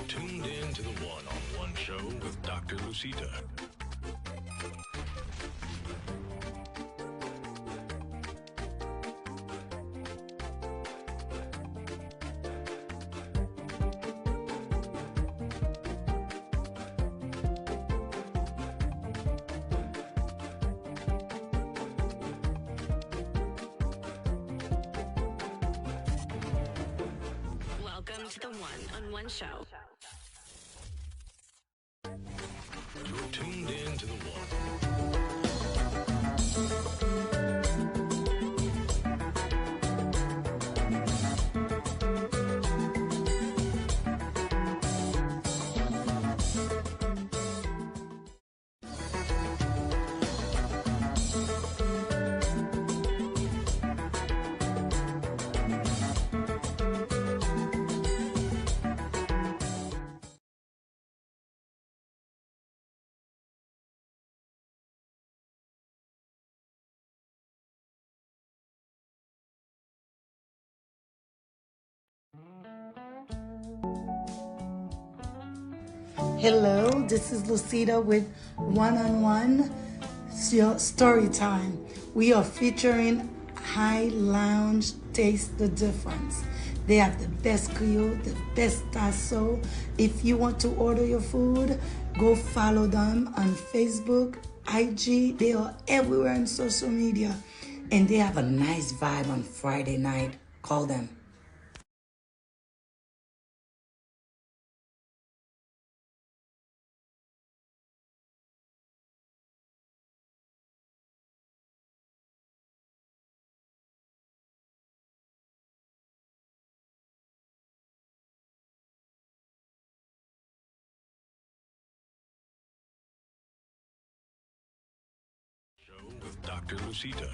Tuned in to the one-on-one show with Dr. Lucita. Welcome to the one-on-one show. You're tuned in to the one. Hello, this is Lucita with one-on-one story time. We are featuring High Lounge Taste the Difference. They have the best Creole, the best tasso. If you want to order your food, go follow them on Facebook, IG. They are everywhere on social media. And they have a nice vibe on Friday night. Call them. Show with Dr. Lucita.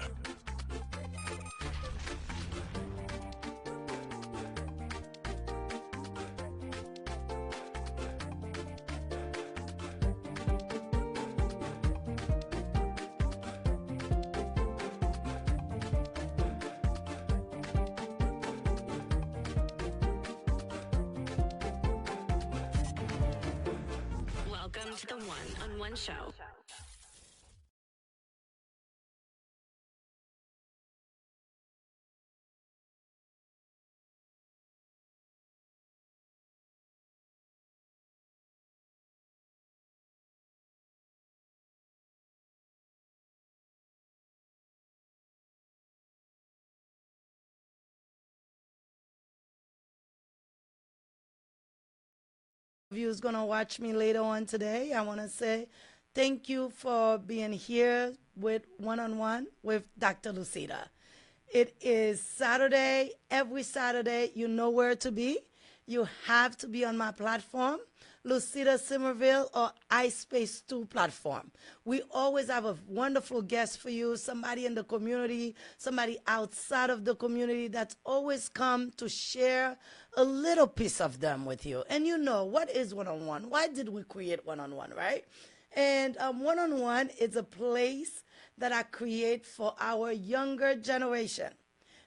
Welcome to the one-on-one show. Who's gonna watch me later on today, I want to say thank you for being here with one-on-one with Dr. Lucida. It is Saturday. Every Saturday, you know where to be. You have to be on my platform, Lucida Simmerville or iSpace 2 platform. We always have a wonderful guest for you, somebody in the community, somebody outside of the community that's always come to share a little piece of them with you. And you know, what is one-on-one? Why did we create one-on-one, right? And one-on-one is a place that I create for our younger generation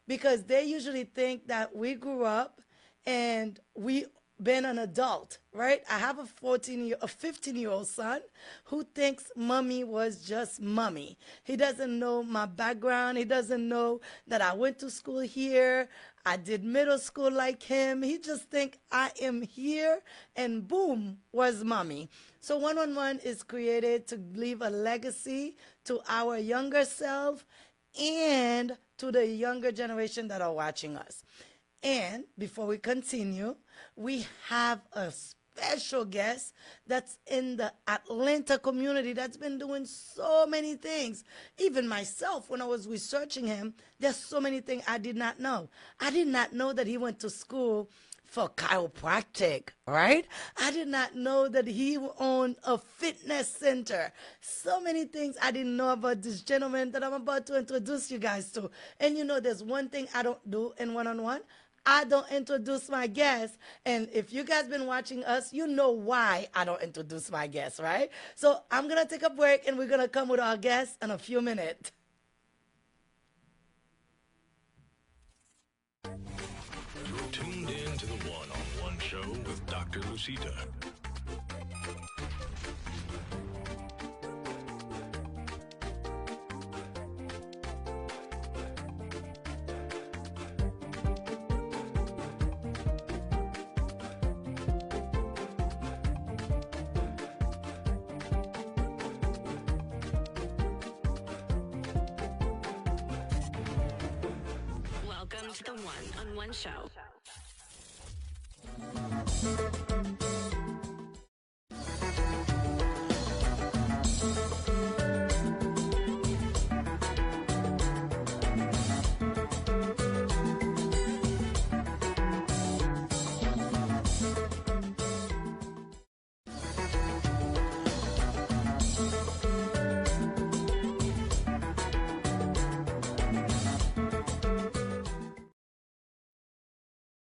because they usually think that we grew up and we been an adult, right? I have a 15-year-old son who thinks mommy was just mommy. He doesn't know my background. He doesn't know that I went to school here. I did middle school like him. He just think I am here and boom, was mommy. So one-on-one is created to leave a legacy to our younger self and to the younger generation that are watching us. And before we continue, we have a special guest that's in the Atlanta community that's been doing so many things. Even myself, when I was researching him, there's so many things I did not know. I did not know that he went to school for chiropractic, right? I did not know that he owned a fitness center. So many things I didn't know about this gentleman that I'm about to introduce you guys to. And you know, there's one thing I don't do in one-on-one. I don't introduce my guests. And if you guys been watching us, you know why I don't introduce my guests, right? So I'm going to take a break and we're going to come with our guests in a few minutes. You're tuned in to the one-on-one show Show with Dr. Lucita. Welcome to the One-on-One Show.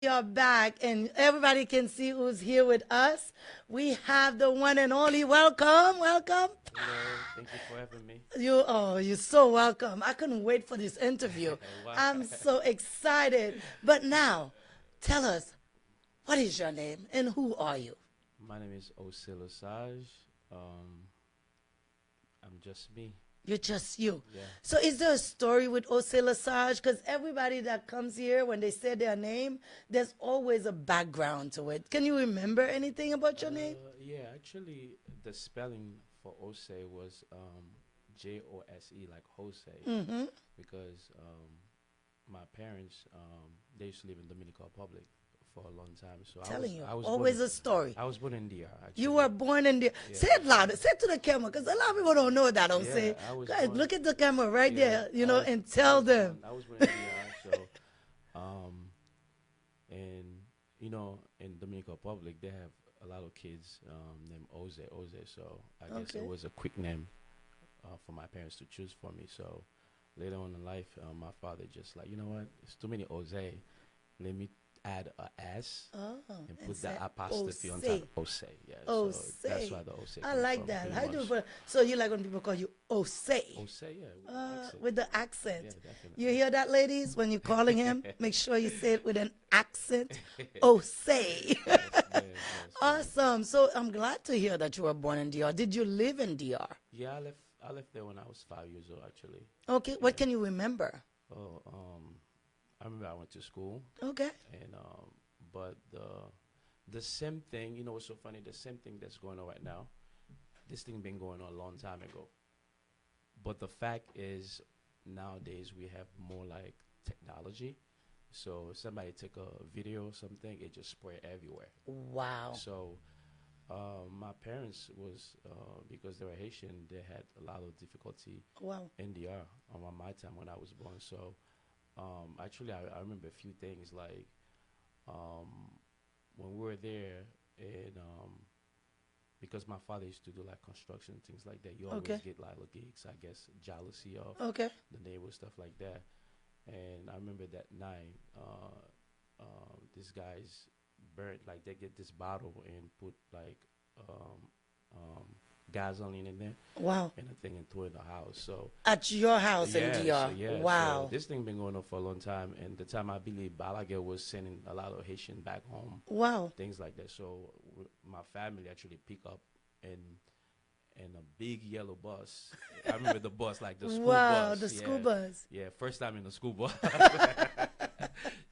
You're back, and everybody can see who's here with us. We have the one and only. Welcome. Hello, thank you for having me. You're so welcome. I couldn't wait for this interview. Wow. I'm so excited. But now, tell us, what is your name and who are you? My name is Osse Lessage. I'm just me. You're just you. Yeah. So is there a story with Osse Lessage? Because everybody that comes here, when they say their name, there's always a background to it. Can you remember anything about your name? Yeah, actually, the spelling for Osse was Jose, like Jose, because my parents, they used to live in Dominican Republic for a long time. So I was always born, a story. I was born in DR, actually. You were born in the. Yeah. Say it louder. Say it to the camera, because a lot of people don't know that. I'll Yeah, say, I was guys, born- look at the camera right Yeah, there, and tell them. I was born in DR, so, and in Dominican Republic, they have a lot of kids named Oze. So I guess Okay. it was a quick name for my parents to choose for me. So later on in life, my father just like, you know what, it's too many Oze. Let me add a S and put say that apostrophe on Ose. top. Ose, yeah. Ose. So that's why the Ose. I came like from, that. pretty How do you much. put it? So you like when people call you Ose? Ose, yeah. With the accent. Yeah, definitely. You hear that, ladies? When you're calling him, make sure you say it with an accent. Ose. Yes. Awesome. So I'm glad to hear that you were born in DR. Did you live in DR? Yeah, I left there when I was 5 years old, actually. Okay. What can you remember? Oh, I remember I went to school, Okay. and but the same thing, what's so funny? The same thing that's going on right now. This thing been going on a long time ago. But the fact is, nowadays we have more like technology. So if somebody take a video or something, it just spread everywhere. Wow. So my parents was because they were Haitian, they had a lot of difficulty Wow. in DR around my time when I was born. So actually, I remember a few things like when we were there, and because my father used to do like construction things like that, you always Okay. get like little gigs, I guess, jealousy of Okay. the neighbors, stuff like that. And I remember that night, these guys burnt, like they get this bottle and put like gasoline in there Wow. and a thing and throw it in the house. So At your house in yeah, DR. so, yeah, Wow. so this thing been going on for a long time, and the time I believe Balaguer was sending a lot of Haitian back home, Wow. things like that. So my family actually pick up in a big yellow bus. I remember the bus, like the school Wow. bus. The yeah. school bus. Yeah, first time in the school bus.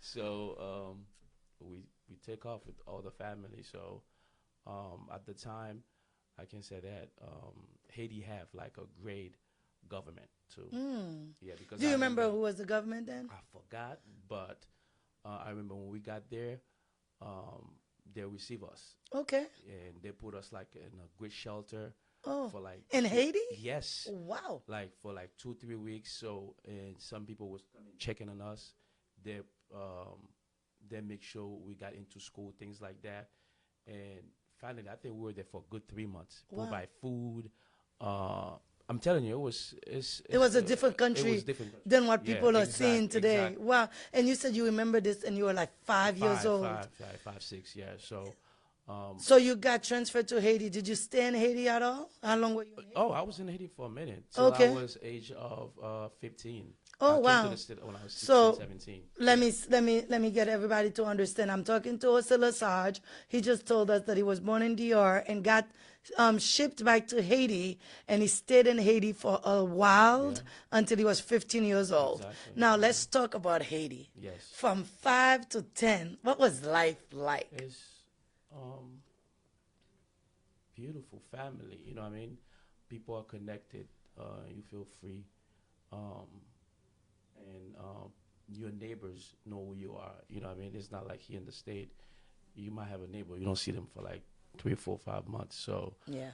So we take off with all the family. So at the time, I can say that Haiti have like a great government too. Yeah, because Do you I remember who was the government then? I forgot, but I remember when we got there, they receive us Okay. and they put us like in a great shelter Oh. for like In Haiti? Yes. Wow. Like for like 2-3 weeks. So and some people was checking on us. They make sure we got into school, things like that. And finally, I think we were there for a good 3 months. Wow. Provide food. I'm telling you, It was a different country It was different country. than what Yeah, people are seeing today. exactly. Wow. And you said you remember this and you were like 5 years old. 5, 6, yeah. So So you got transferred to Haiti. Did you stay in Haiti at all? How long were you in Haiti? Oh, I was in Haiti for a minute till Okay. I was age of 15. Oh, I wow. came to the state when I was 16, So 17. let me get everybody to understand. I'm talking to Osse Lessage. He just told us that he was born in DR and got shipped back to Haiti, and he stayed in Haiti for a while Yeah. until he was 15 years old. Exactly. Now let's talk about Haiti. Yes. From 5 to 10, what was life like? It's beautiful family. You know what I mean? People are connected. You feel free. And your neighbors know who you are. You know what I mean? It's not like here in the state. You might have a neighbor. You don't see them for like 3, 4, 5 months. So Yeah.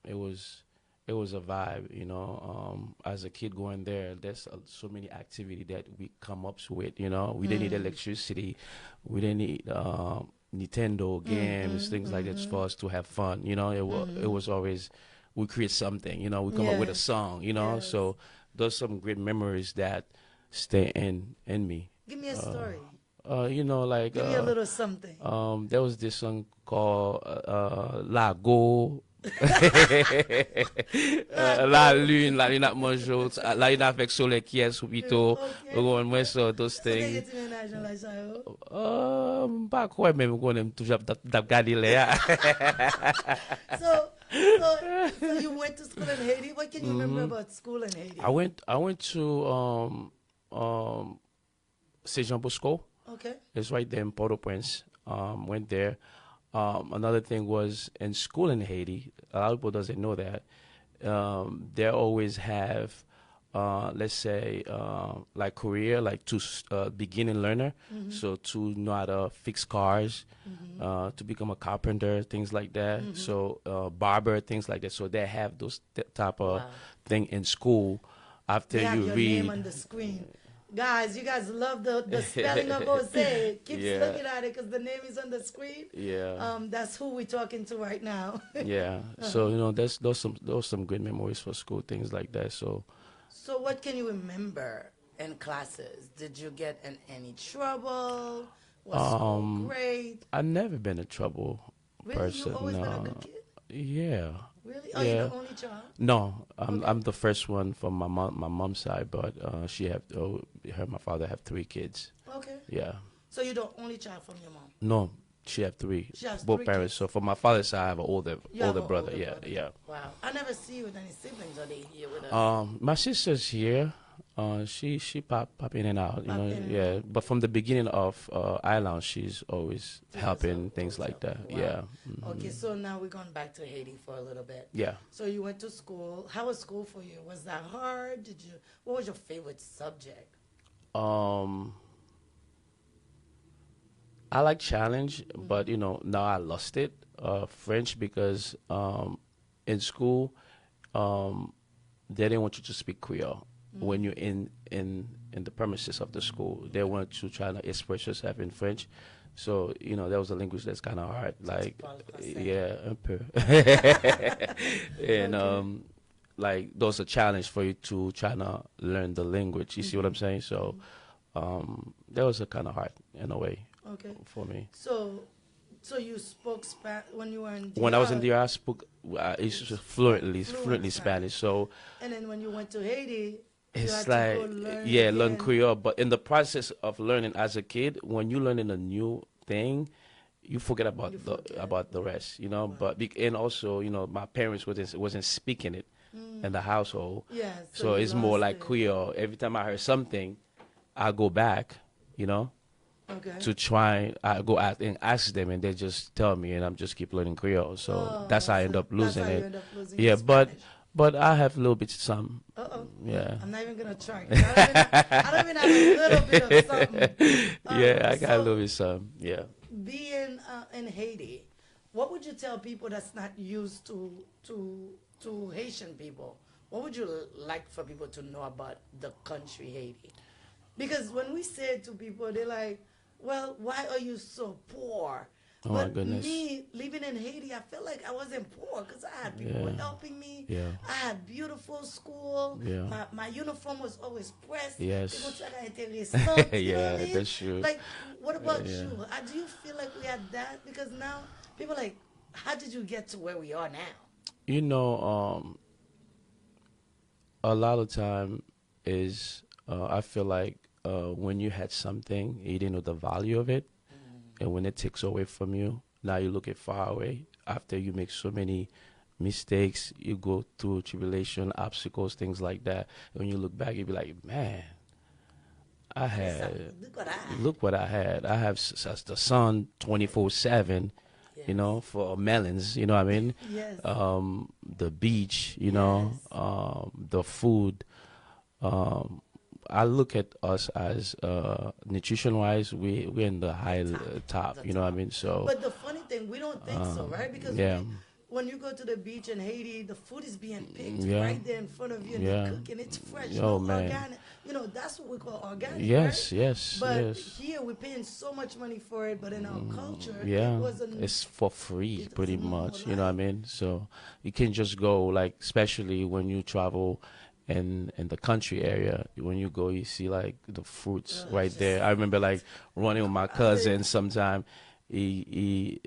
it was a vibe, you know. As a kid going there, there's so many activity that we come up with, you know. We didn't need electricity. We didn't need Nintendo games, things like that for us to have fun, you know. It was always, we create something, you know. We come up with a Yes. song, you know. Yes. So those some great memories that stay in me. Give me a story. You know, like Give me a little something. there was this song called Lago. La lune not mangeau, la lune avec soleil qui est subito, ou moi so those So they things. get to the national like ça, Pas quoi même qu'on aime toujours garder là. So you went to school in Haiti. What can you remember about school in Haiti? I went to Saint Jean Bosco. Okay. It's right there in Port-au-Prince. Went there. Another thing was in school in Haiti. A lot of people doesn't know that. They always have, let's say, like career, like to beginning learner. So to know how to fix cars, to become a carpenter, things like that. So barber, things like that. So they have those type of thing in school. After They have you your read. name on the screen. Guys, you guys love the spelling of Jose. Keep Yeah. looking at it because the name is on the screen. Yeah. That's who we're talking to right now. Yeah. So you know, those some good memories for school, things like that. So So what can you remember in classes? Did you get in any trouble? Was school great? I've never been in trouble Really? person. You always been a No. good kid? Yeah. Really? Oh, Yeah. you're the only child? No, I'm the first one from my mom's side, but my father have 3 kids. Okay. Yeah. So you're the only child from your mom? No, she have 3. She has Both 3 parents. kids. So for my father's side, I have an older You have an brother. older Yeah, brother. yeah. Wow. I never see you with any siblings. Are they here with us? My sister's here. She pop in and out, you Pop know. in and Yeah, but from the beginning of Island, she's always helping help, things like that. Wow. Yeah. Okay, so now we're going back to Haiti for a little bit. Yeah. So you went to school. How was school for you? Was that hard? What was your favorite subject? I like challenge, but you know now I lost it. French because in school, they didn't want you to speak Creole when you're in the premises of the school. They want you to try to express yourself in French. So you know that was a language that's kind of hard. Like, yeah, un peu. And like those a challenge for you to try to learn the language. You see what I'm saying? So that was a kind of hard in a way. Okay. For me. So you spoke Spanish when you were in DR? When I was in DR, I spoke fluently Fluent Spanish. So And then when you went to Haiti, you it's had to like, go learn learn again. Creole. But in the process of learning as a kid, when you're learning a new thing, you forget about the rest, you know. But and also, you know, my parents wasn't speaking it in the household. Yeah. So you it's more lost like it. Creole. Every time I heard something, I go back, you know. Okay. To try, I go out and ask them, and they just tell me, and I'm just keep learning Creole. So that's how I end up losing that's how it. you end up losing Yeah, your Spanish. but I have a little bit some. Uh-oh. Yeah. I'm not even gonna try. I don't even have a little bit of something. Yeah, I got a so little bit some. Yeah. being in Haiti, what would you tell people that's not used to Haitian people? What would you like for people to know about the country Haiti? Because when we say it to people, they're like, well, why are you so poor? Oh, my But goodness. me, living in Haiti, I felt like I wasn't poor because I had people Yeah. helping me. Yeah. I had beautiful school. Yeah. My uniform was always pressed. Yes. People try to intéressant, you know Yeah, what I mean? that's true. Like, what about Yeah. you? Do you feel like we had that? Because now People like, how did you get to where we are now? You know, a lot of time is I feel like when you had something, you didn't know the value of it, and when it takes away from you, now you look at far away. After you make so many mistakes, you go through tribulation, obstacles, things like that. When you look back, you be like, man, I had Look what I had. look what I had. I have the sun 24/7. Yes. You know, for melons, you know what I mean? Yes. The beach, you know, the food. I look at us as nutrition-wise, we're in the high top, The you know what I top. mean? So, But the funny thing, we don't think so, right? Because yeah. when you go to the beach in Haiti, the food is being picked Yeah. right there in front of you, and Yeah. they're cooking. It's fresh, Oh, no man. organic. You know, that's what we call organic, Yes, right? yes, But yes. here we're paying so much money for it, but in our culture, Yeah, it wasn't. it's for free, It pretty doesn't much. know, You know what I like- mean? So you can just go, like, especially when you travel in the country area. When you go, you see like the fruits right there. I remember like running with my cousin. Sometime he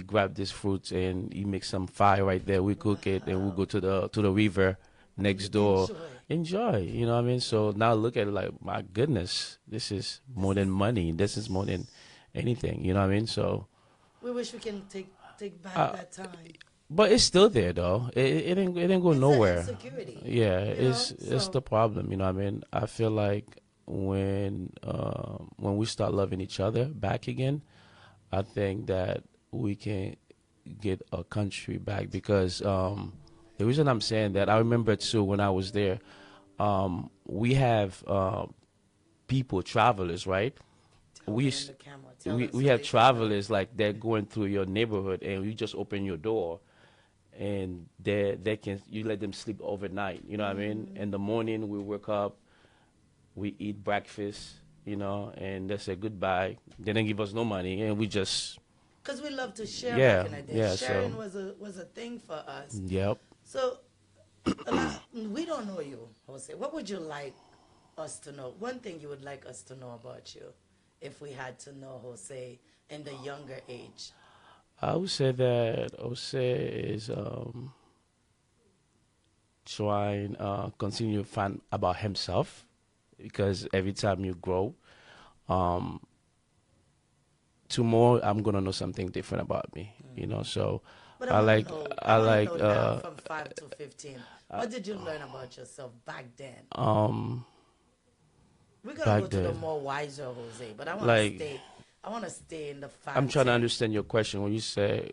grabbed this fruit and he makes some fire right there. We cook it and we go to the river next door. Enjoy, you know what I mean? So now look at it like, my goodness, this is more than money. This is more than anything, you know what I mean? So, We wish we can take back that time. but it's still there though. It ain't go It's nowhere. An insecurity. Yeah, you it's know? it's So- the problem, you know what I mean? I feel like when we start loving each other back again, I think that we can get a country back because the reason I'm saying that, I remember too when I was there, we have people, travelers, right? We in the camera. Tell we us we so have they can travelers like they're going through your neighborhood and you just open your door and they can, you let them sleep overnight, you know what I mean? In the morning we wake up, we eat breakfast, you know, and they say goodbye. They didn't give us no money and we just, Because we love to share Yeah, back in the day. yeah, Sharing so- was a thing for us. yep. So we don't know you, Jose. What would you like us to know? One thing you would like us to know about you, if we had to know Jose in the younger age. I would say that Osse is trying continue to find about himself because every time you grow, tomorrow I'm gonna know something different about me, you know. So But I wanna like know, I wanna like know now from 5 to 15. What did you learn about yourself back then? We're gonna back go to the then. more wiser Jose, but I want Like- to stay. I want to stay in the 5. I'm trying to 10. understand your question when you say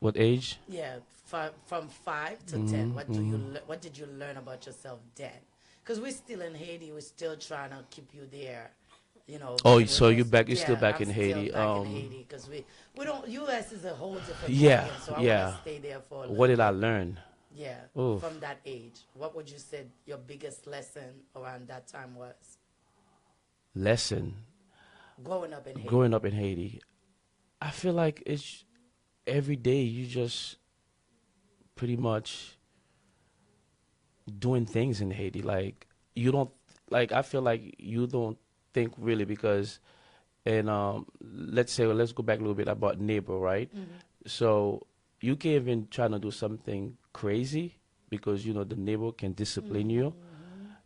what age. Yeah, from 5 to Mm-hmm, 10. What did you learn about yourself then? Because we're still in Haiti. We're still trying to keep you there. You know. Oh, being so with you us. back- you're still Yeah, back I'm in still Haiti. back in Haiti because we don't. U.S. is a whole different Yeah, ballgame, so I yeah. want to stay there for a little What did I bit. learn? Yeah, Oof. from that age. What would you say your biggest lesson around that time was? Lesson. Growing up in Haiti. Growing up in Haiti, I feel like it's every day you just pretty much doing things in Haiti. Like you don't like. I feel like you don't think really because, and let's go back a little bit about neighbor, right? So you can even try to do something crazy because you know the neighbor can discipline you,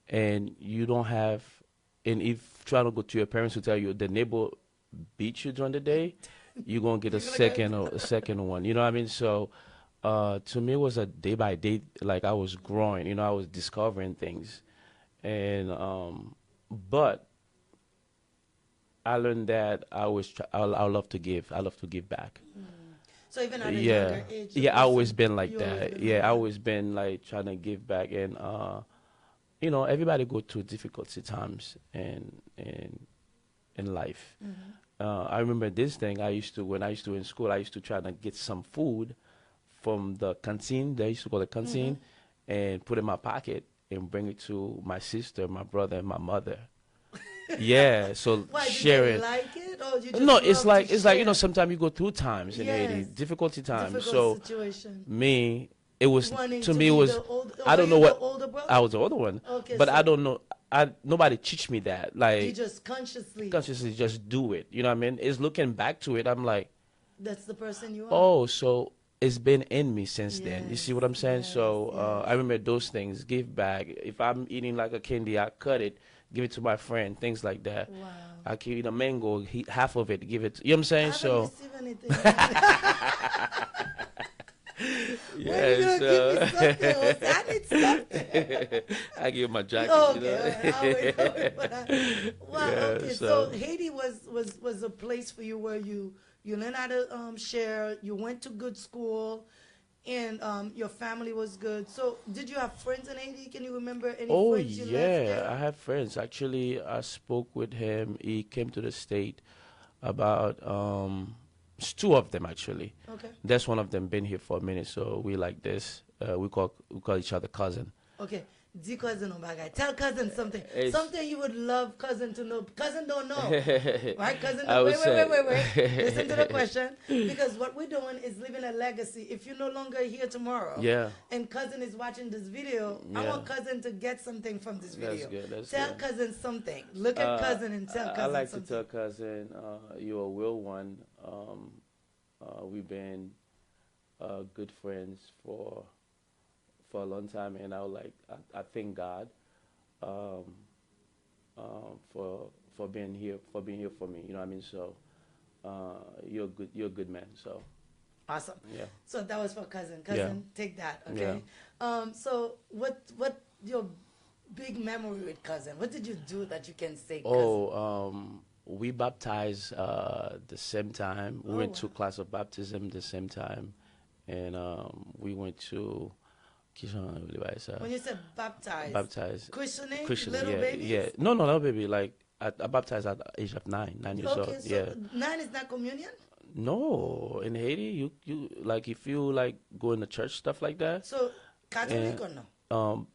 and you don't have. And if trying to go to your parents who tell you the neighbor beat you during the day, you're gonna get a second one. You know what I mean? So to me it was a day by day, like I was growing, you know, I was discovering things. And but I learned that I love to give. I love to give back. So even at a Yeah. younger age. Yeah, I always you- been like you always that. been Yeah, like I that. always been like trying to give back and you know, everybody go through difficulty times in life. I remember this thing when I used to in school, I used to try to get some food from the canteen, they used to call the canteen, and put it in my pocket and bring it to my sister, my brother, and my mother. Yeah, so Why, did sharing. you like it? Or you just No, love it's to like you know, share? sometimes you go through times in Haiti, Yes. difficulty times. Difficult So situation. me, it was Wanting to to me it be was the old- I were don't you know the what older brother? I was the older one, Okay, but so- I don't know. Nobody teach me that. You Like just consciously. consciously just do it. You know what I mean? It's looking back to it. I'm like, That's the person you are. Oh, so it's been in me since then. You see what I'm saying? Yes, So yes. I remember those things. Give back. If I'm eating like a candy, I cut it, give it to my friend. Things like that. Wow. I can eat a mango, half of it, give it. You know what I'm saying? I So haven't received anything. When you yeah. gonna So give me something? Jose? I need something. I give my jacket. Okay, all right. I'll wait for that. Wow. Yeah, Okay. So Haiti was a place for you where you learned how to share. You went to good school, and your family was good. So did you have friends in Haiti? Can you remember any Oh friends you left yeah, there? I have friends. Actually, I spoke with him. He came to the state about two of them actually. Okay. That's one of them been here for a minute, so we like this. We call each other cousin. Okay. D cousin on bagay. Tell cousin something. It's- Something you would love cousin to know. Cousin don't know. Right, cousin? I would Wait. say- Listen to the question. Because what we're doing is living a legacy. If you're no longer here tomorrow, Yeah. and cousin is watching this video, I Yeah. want cousin to get something from this That's video. good, that's tell good. cousin something. Look at cousin and tell cousin I like something. to tell cousin, you're a real one. We've been good friends for a long time, and I thank God um, for being here for me. You know what I mean? So you're a good man. So Awesome. yeah. So that was for cousin. Cousin, take that. Okay. Yeah. So what your big memory with cousin? What did you do that you can say cousin? Oh, we baptized the same time. We went to wow. class of baptism the same time, and we went to. When you said Baptized. christening, Christian, little yeah, babies? yeah. No, little baby. Like I baptized at the age of 9 years Okay, old. so Yeah. 9 is not communion? No, in Haiti, you like if you like going to church stuff like that. So Catholic Yeah. or no?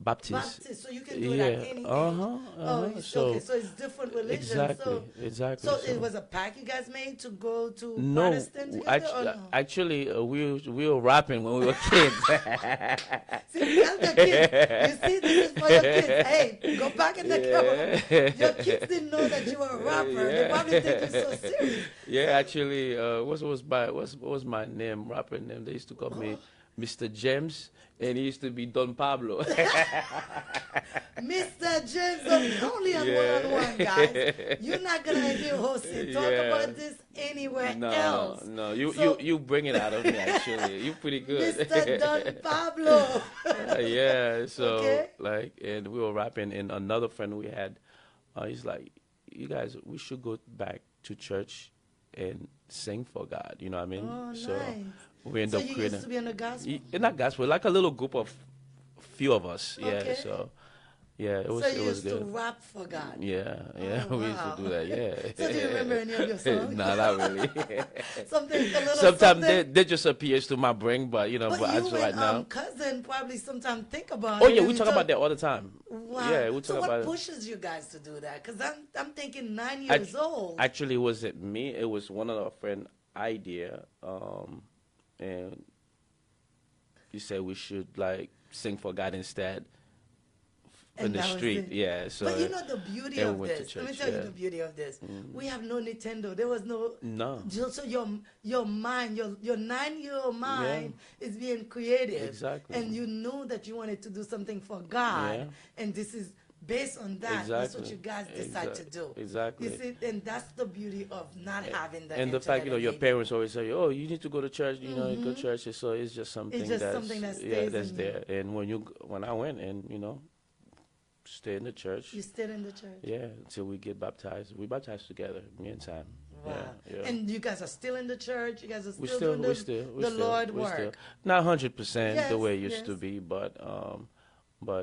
Baptist. Baptist, so you can do it at any age. Oh, So so it's different religions. exactly, exactly. So it was a pact you guys made to go to No, Protestant together or no? actually, we were rapping when we were kids. See, that's the kids. You see, this is for your kids. Hey, go back in the camera. Your kids didn't know that you were a rapper. They probably think you're so serious. Yeah, actually, what was my name, rapper name? They used to call me Mr. James, and he used to be Don Pablo. Mr. James, only on one-on-one, guys. You're not gonna hear Jose talk about this anywhere else. No, So- you bring it out of me. Actually, you're pretty good. Mr. Don Pablo. Yeah, so Okay. and we were rapping, and another friend we had, he's like, you guys, we should go back to church and sing for God. You know what I mean? Oh, So nice. we end So up you creating. used to be in the gospel? Not gospel, like a little group of few of us. Yeah, Okay. so yeah, it was So you it was used to good. rap for God? Yeah, Oh, we used wow. to do that. Yeah. So do you remember any of your songs? Nah, not really. Something, a little Sometimes something? they just appears to my brain, but But but you as right and now. cousin probably sometimes think about Oh it. yeah, and we you talk about that all the time. Wow. Yeah, we So talk what about it. pushes you guys to do that? Because I'm thinking 9 years old. Actually, was it me? It was one of our friend idea, and he said we should like sing for God instead in And the that was street. it. Yeah, so. But you know the beauty and of we went to this. Let me church, tell you yeah. the beauty of this. We have no Nintendo. There was no. No. So your mind, your 9-year-old mind is being creative. Exactly. And you knew that you wanted to do something for God. Yeah. And this is based on that. That's what Exactly. you guys decide to do. Exactly. You see, and that's the beauty of not having the And the fact, internet your and parents always say, "Oh, you need to go to church." You know, go to church. So it's just something just that's something that yeah, stays that's in you. there. And when I went and stay in the church, You stayed in the church. yeah, until we get baptized. We baptized together, me and Sam. Wow. Yeah, yeah. And you guys are still in the church. You guys are we still still, doing we the, still, we the still, Lord we work. still. Not 100% Yes, the way it used yes. to be, but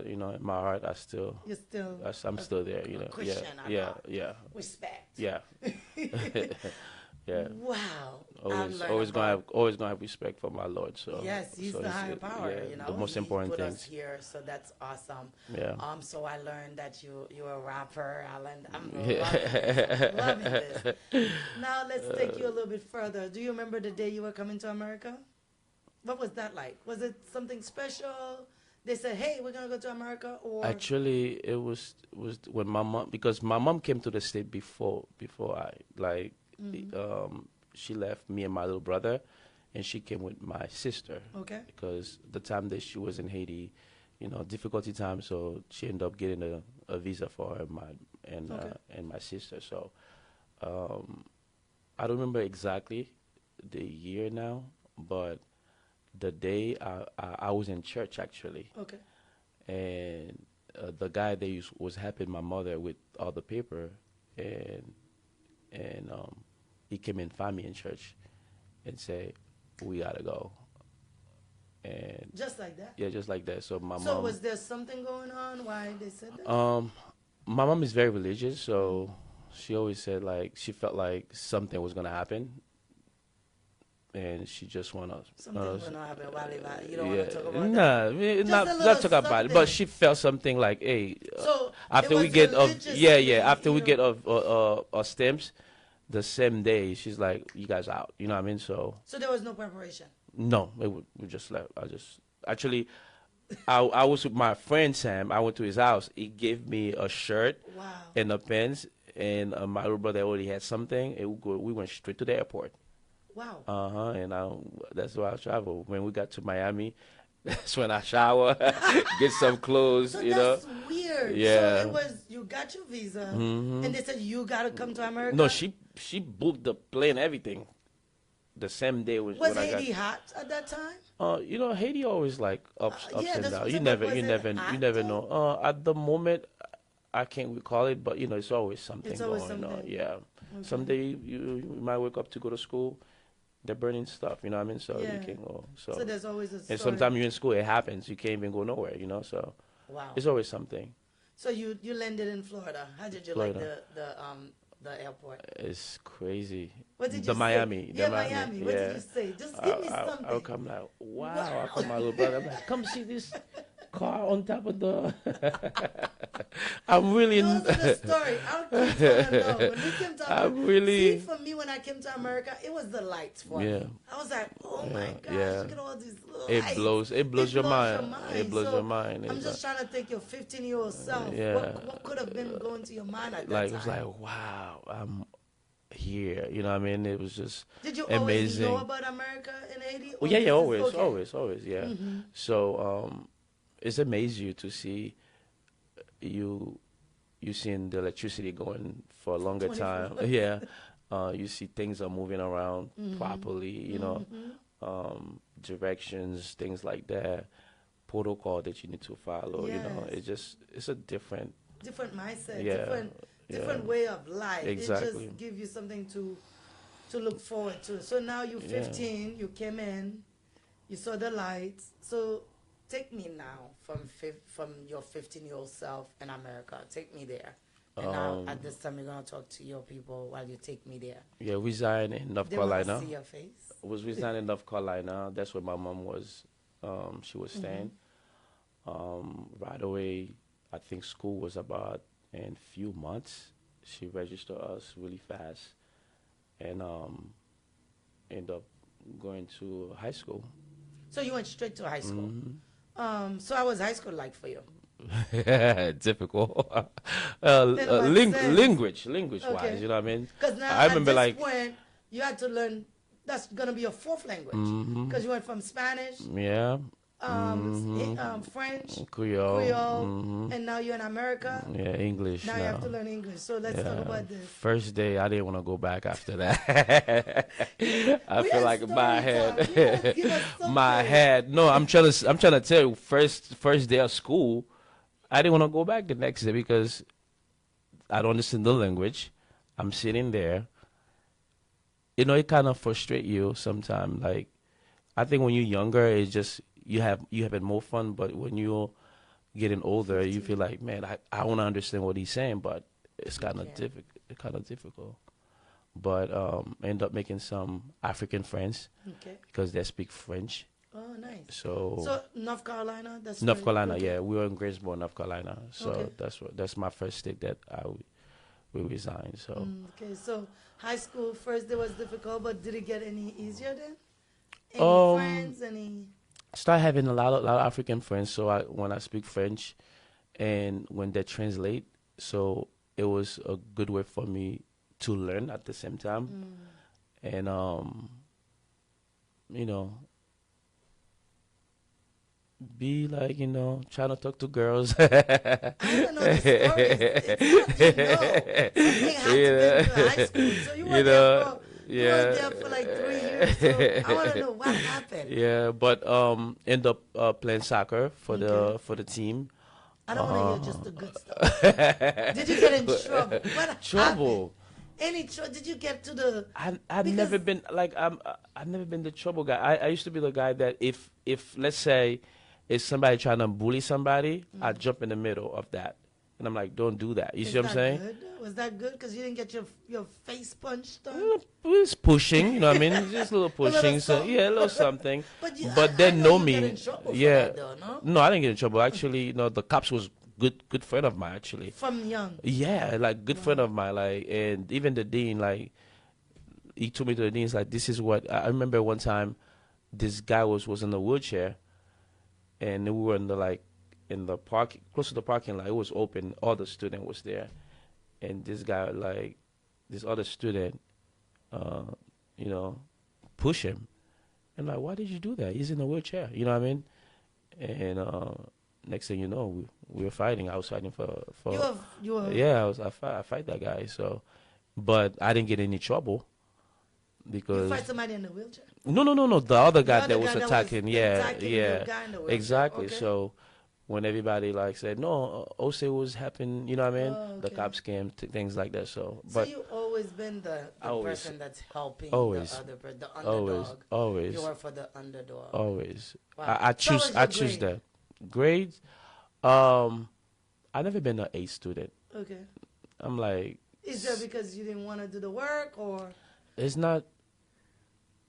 in my heart, You're still I'm still there. a Christian at yeah, heart. yeah, respect. yeah, yeah. Wow. Always gonna have respect for my Lord. So Yes, he's so the it's- higher power. yeah, the most He important put things. us here, so that's awesome. Yeah. So I learned that you're a rapper, Alan. I'm Yeah. loving this. Now let's take you a little bit further. Do you remember the day you were coming to America? What was that like? Was it something special? They said, "Hey, we're gonna go to America," or Actually, it was when my mom, because my mom came to the state before I, like, she left me and my little brother, and she came with my sister. Okay. Because the time that she was in Haiti, difficulty time, so she ended up getting a visa for her and my sister. So I don't remember exactly the year now, but the day I was in church actually, Okay. and the guy that was helping my mother with all the paper, and he came and found me in church and said, "We gotta go." And Just like that. yeah, just like that. So my So mom. was there something going on? Why they said that? My mom is very religious, so she always said like she felt like something was gonna happen, and she just wanna. Something's gonna happen while they you don't want to talk about that. Nah, Just not a not little talk about it, something. but she felt something like, hey, So after it we was get of religiously, after we you get know. of stamps, the same day she's like, you guys out, you know what I mean? So So there was no preparation. no, we just left. Actually, I was with my friend Sam. I went to his house. He gave me a shirt Wow. and the pants, and my little brother already had something. And we went straight to the airport. Wow. And that's why I travel. When we got to Miami, that's when I shower, get some clothes, So you know. that's weird. Yeah. So it was you got your visa, and they said you gotta come to America. No, she booked the plane, everything. The same day Was when I Haiti hot at that time? Haiti always like ups Yeah, and that's downs. what You I'm saying, never but you was never it you hot never though? know. At the moment, I can't recall it, but it's always something It's always going on. something. Yeah, someday you might wake up to go to school, they're burning stuff. You know what I mean? So Yeah. you can go. So there's always a story. And sometimes you're in school, it happens. You can't even go nowhere. So Wow. it's always something. So you landed in Florida. How did you Florida. like the airport? It's crazy. What did The you Miami. say? The Yeah, Miami. Miami. What did you say? Just give me something. I'll come like, wow. I call my little brother. I'm like, come see this car on top of the. I'm really. Those are the story. I'll keep telling them. When we came to America, I'm really. see, for me, when I came to America, it was the lights for Yeah. me. I was like, oh my gosh, yeah. look at all these lights. It blows your mind. It blows So your mind. I'm It's just trying to think your 15-year-old self. Yeah. What could have been going to your mind at that like time? it was like, wow, I'm here. You know what I mean? It was just Did you amazing. always know about America and Haiti? Well, Or this is always, okay? always, yeah. Mm-hmm. So it's amazing you to see you seeing the electricity going for a longer 24. time. Yeah, you see things are moving around Mm-hmm. properly. Directions, things like that, protocol that you need to follow. Yes. It's a different. Different mindset, Yeah, different yeah. way of life. Exactly. It just gives you something to look forward to. So now you're 15, you came in, you saw the lights. So take me now from your 15-year-old self in America. Take me there. And now at this time you're gonna talk to your people while you take me there. Yeah, resign in North They wanna Carolina. see your face. Was residing in North Carolina. That's where my mom was. She was staying. Right away, I think school was about in few months. She registered us really fast, and ended up going to high school. So you went straight to high school. So how was high school like for you? Difficult. what sense? Language Okay. wise, you know what I mean? Because now I remember at this like point, you had to learn. That's gonna be your fourth language. Because you went from Spanish, yeah, French, Creole, and now you're in America. yeah, English. Now you have to learn English. So let's talk about this. First day, I didn't want to go back after that. I feel like my head, my head. No, I'm trying to tell you. First day of school, I didn't want to go back the next day because I don't understand the language. I'm sitting there. It kind of frustrates you sometimes. Like, I think when you're younger, it's just you having more fun. But when you're getting older, you feel like, man, I want to understand what he's saying, but it's kind of difficult. But end up making some African friends because they speak French. Oh, nice. So North Carolina. That's North where- Carolina, okay. yeah, we were in Greensboro, North Carolina. So Okay. that's my first state that we resigned. So. Okay, so high school first day was difficult, but did it get any easier then? Any friends? Any? Start having a lot of African friends. So when I speak French, and when they translate, so it was a good way for me to learn at the same time, and you know, be like, trying to talk to girls. I want to know the stories. It's not, something had to be in high school. So you were there for like 3 years. So I want to know what happened. Yeah, but end up playing soccer for the team. I don't want to hear just the good stuff. Did you get in trouble? What Trouble? happened? Did you get to the? I've never been like I've never been the trouble guy. I used to be the guy that if let's say if somebody trying to bully somebody, I jump in the middle of that, and I'm like, don't do that. You see what I'm saying? Good? Was that good? Because you didn't get your face punched on? It's pushing, you know what I mean? It's just a little pushing. So yeah, a little something. But they know me. Yeah. That, though, no? No, I didn't get in trouble. Actually, the cops was good friend of mine actually. From young. Yeah, like good friend of mine. Like, and even the dean, like, he took me to the dean. He's like, this is what I remember. One time, this guy was in a wheelchair, and we were in the park, close to the parking lot. It was open. All the student was there, and this guy, like, this other student, push him. And like, why did you do that? He's in a wheelchair. You know what I mean? And next thing you know, we were fighting. I was fighting for. You were. Yeah, I fight that guy. So, but I didn't get any trouble because. You fight somebody in the wheelchair? No. The other guy that guy was that attacking. was Yeah, attacking yeah. the guy in the wheelchair. Exactly. Okay. So, when everybody like said no, Osse was happening. You know what I mean? Oh, The okay. cops came, things like that. So, So but you always been the Always. person that's helping Always. the other person, the underdog. always. You were for the underdog. Always. Wow. I So choose was I your choose grade? that. Grades? I never been an A student. Okay. I'm like, Is that because you didn't want to do the work, or? it's not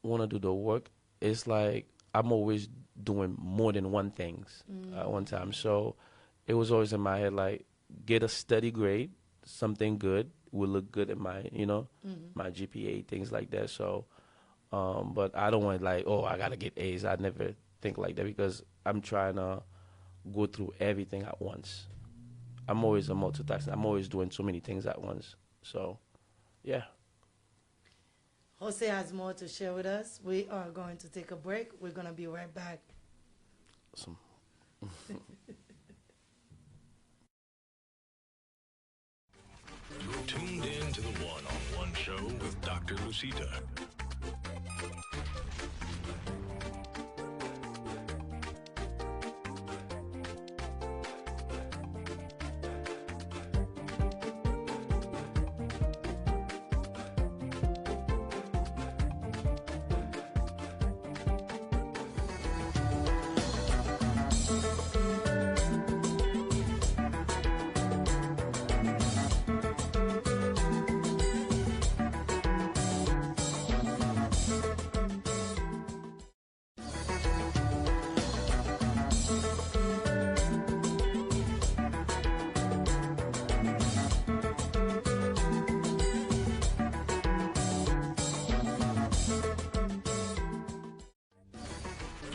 want to do the work. It's like I'm always doing more than one things at one time. So it was always in my head like, get a steady grade, something good will look good in my my GPA, things like that. So but I don't want like, oh, I gotta get A's. I never think like that because I'm trying to go through everything at once. I'm always a multitasking. I'm always doing so many things at once. So yeah. Jose has more to share with us. We are going to take a break. We're going to be right back. Awesome. You're tuned in to the one-on-one show with Dr. Lucita.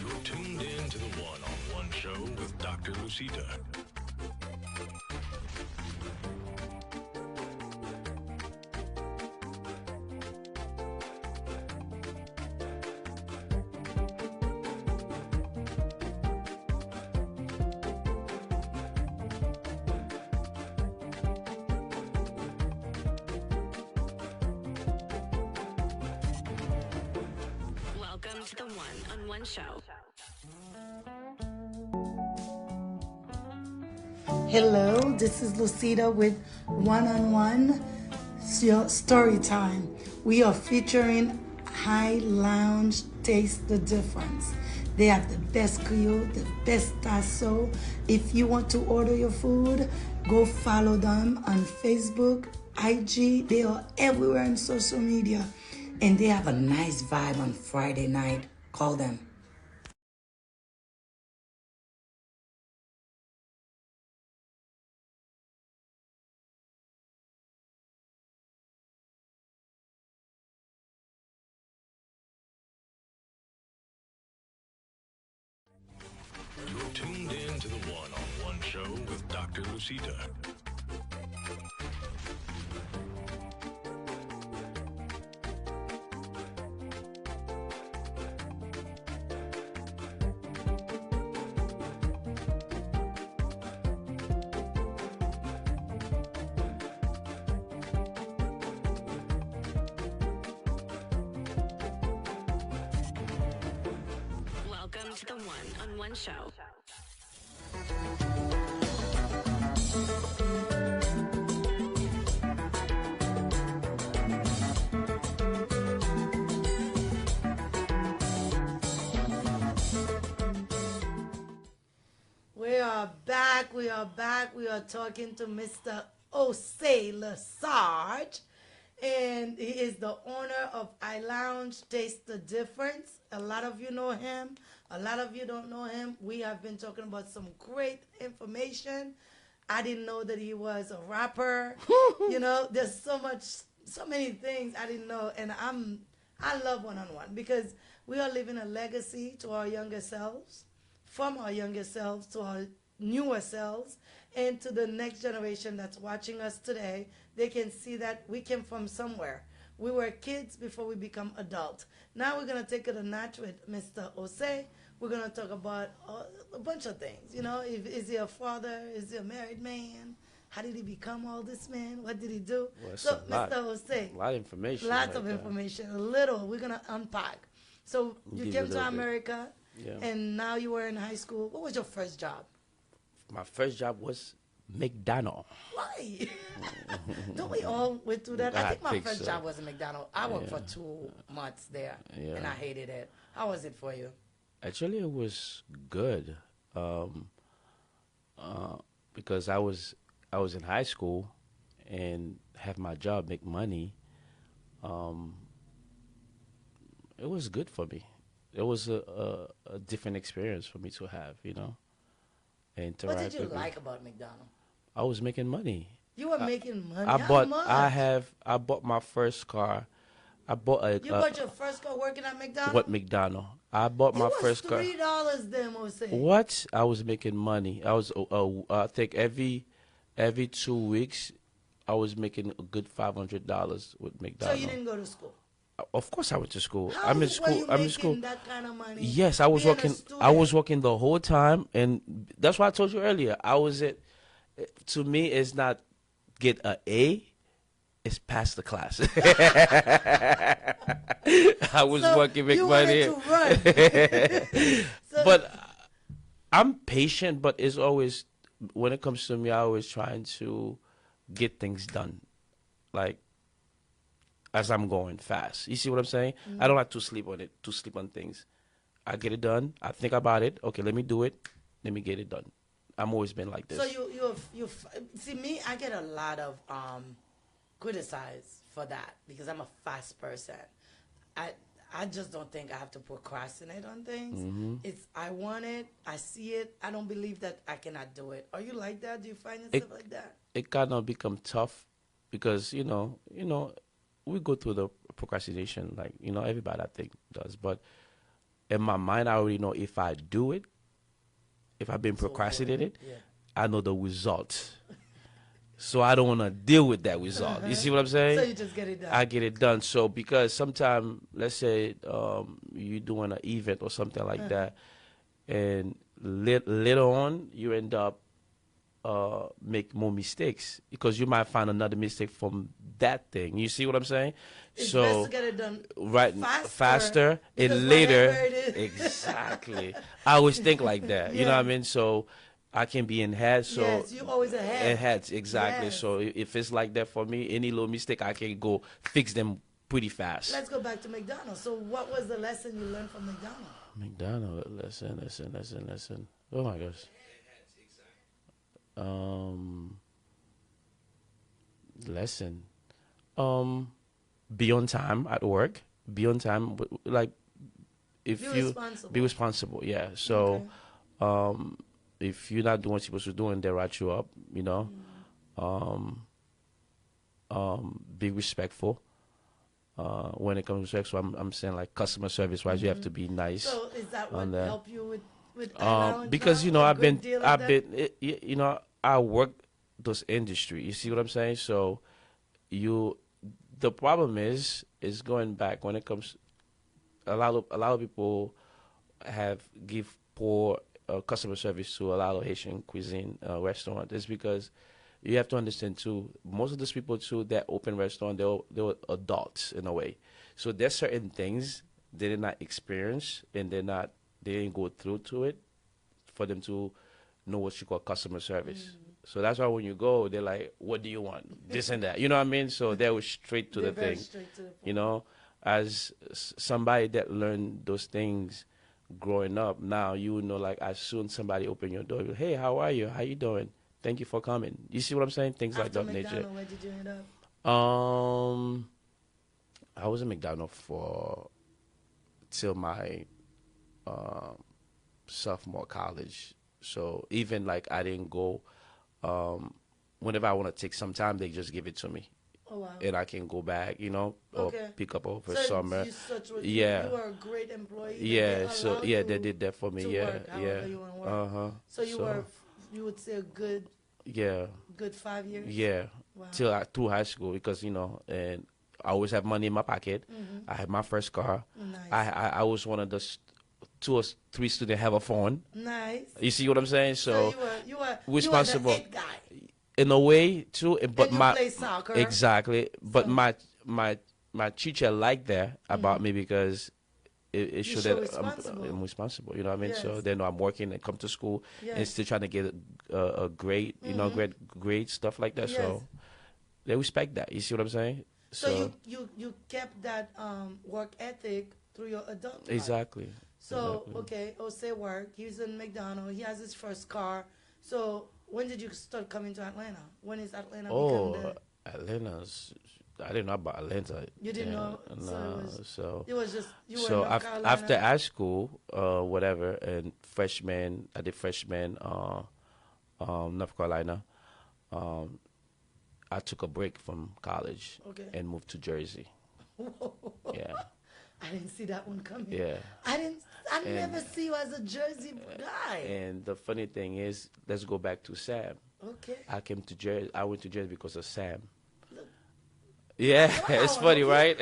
You're tuned in to the one-on-one show with Dr. Lucita. Welcome to the one-on-one show. Hello, this is Lucida with One-on-One Story Time. We are featuring High Lounge Taste the Difference. They have the best Creole, the best tasso. If you want to order your food, go follow them on Facebook, IG. They are everywhere on social media. And they have a nice vibe on Friday night. Call them. You're tuned in to the one-on-one show with Dr. Lucita. to the one-on-one show. We are back. We are back. We are talking to Mr. Osse Lessage, and he is the owner of I Lounge Taste the Difference. A lot of you know him. A lot of you don't know him. We have been talking about some great information. I didn't know that he was a rapper. You know, there's so many things I didn't know, and I love one-on-one because we are leaving a legacy to our younger selves, from our younger selves to our newer selves, and to the next generation that's watching us today. They can see that we came from somewhere. We were kids before we become adults. Now we're going to take it a notch with Mr. Osse. We're going to talk about a bunch of things. You know, is he a father? Is he a married man? How did he become all this, man? What did he do? Well, So, Mr. Osse, a lot of information. lots of information. A little. We're going to unpack. So you Give came it a to little bit. America, Yeah. and now you were in high school. What was your first job? My first job was McDonald. Why? Don't we all went through that? I I think my think first so. job was in McDonald. I worked for Yeah. 2 months there, Yeah. and I hated it. How was it for you? Actually, it was good, because I was in high school and have my job, make money. It was good for me. It was a different experience for me to have, you know. And What did interact you with like about McDonald? I was making money. You were making money. I How bought. much? I bought my first car. I bought a. You bought your first car working at McDonald's? What McDonald? I bought It my was first car. $3 then, Jose. What? I was making money. I was. I think every 2 weeks, I was making a good $500 with So McDonald. you didn't go to school? Of course, I went to school. How I'm in were school. you I'm in making school. that kind of money? Yes, I was being a working. I student? was working the whole time, and that's why I told you earlier. I was at. To me, it's not get an A. It's pass the class. I was So working, make you money. wanted to run. So- But I'm patient. But it's always when it comes to me, I always trying to get things done, like as I'm going fast. You see what I'm saying? I don't like to sleep on it. To sleep on things. I get it done. I think about it. Okay, let me do it. Let me get it done. I'm always been like this. So you see me. I get a lot of criticized for that because I'm a fast person. I just don't think I have to procrastinate on things. Mm-hmm. It's I want it. I see it. I don't believe that I cannot do it. Are you like that? Do you find yourself like that? It kind of become tough because you know we go through the procrastination like everybody I think does. But in my mind, I already know if I do it, if I've been procrastinated, Yeah. I know the result. So I don't want to deal with that result. You see what I'm saying? So you just get it done. I get it done. So because sometimes, let's say you're doing an event or something like that, and later on you end up make more mistakes because you might find another mistake from that thing. You see what I'm saying? It's So best to get it done faster because and later. whatever it is- Exactly. I always think like that. You know what I mean? So I can be in head. So yes, you always ahead. in heads, exactly. Yes. So if it's like that for me, any little mistake, I can go fix them pretty fast. Let's go back to McDonald's. So what was the lesson you learned from McDonald's? McDonald, listen. Oh my gosh. Lesson. Be on time at work. Be on time. Like if Be responsible. be responsible. Yeah. So, if you're not doing what you're supposed to do, and they write you up, be respectful. When it comes to sex, so I'm saying like customer service wise, you have to be nice. So is that what on that. helped you with allowance Because now? A I've good deal like that? I work those industry. You see what I'm saying? So the problem is going back when it comes. A lot of people give poor customer service to a lot of Haitian cuisine restaurant. It's because you have to understand too. Most of those people too that open restaurant, they were adults in a way. So there's certain things they did not experience and they they didn't go through to it for them to know what you call customer service. So that's why when you go, they're like, "What do you want?" This and that. You know what I mean? So they were straight to They're the very thing. straight to the point. You know, as somebody that learned those things growing up, now you know, like as soon somebody open your door, "Hey, how are you? How you doing? Thank you for coming." You see what I'm saying? Things like After that nature. McDonald, where did you end up? I was in McDonald for till my sophomore college. So even like I didn't go. Whenever I want to take some time, they just give it to me, Oh wow. and I can go back, you know, or Okay. pick up over So summer. Yeah. You were a great employee. Yeah. They So allowed yeah, you they did that for me. to Yeah. work however you want to work. Uh-huh. So you would say a good Yeah. 5 years. Yeah. Wow. Till through high school, because and I always have money in my pocket. I had my first car. Nice. I was one of the 2 or 3 students have a phone. Nice. You see what I'm saying? So you were responsible. You were the it guy. in a way too, but And you my play soccer. exactly. But So- my teacher liked that about me because it showed show that responsible. I'm responsible. You know what I mean? So Yes. they know I'm working and come to school and Yes. still trying to get a grade, great stuff like that. Yes. So they respect that. You see what I'm saying? So you kept that work ethic through your adult life. exactly. So Exactly. okay, Osse work. He's in McDonald. He has his first car. So when did you start coming to Atlanta? When is Atlanta Oh, become the? Atlanta's. I didn't know about Atlanta. You didn't know? So it No, was- so. It was just you were So in North Carolina. after high school, whatever, and freshman, I did freshman, North Carolina. I took a break from college Okay. and moved to Jersey. Yeah, I didn't see that one coming. yeah. I never see you as a Jersey guy. And the funny thing is, let's go back to Sam. Okay. I came to Jersey. I went to Jersey because of Sam. Yeah, it's funny, right?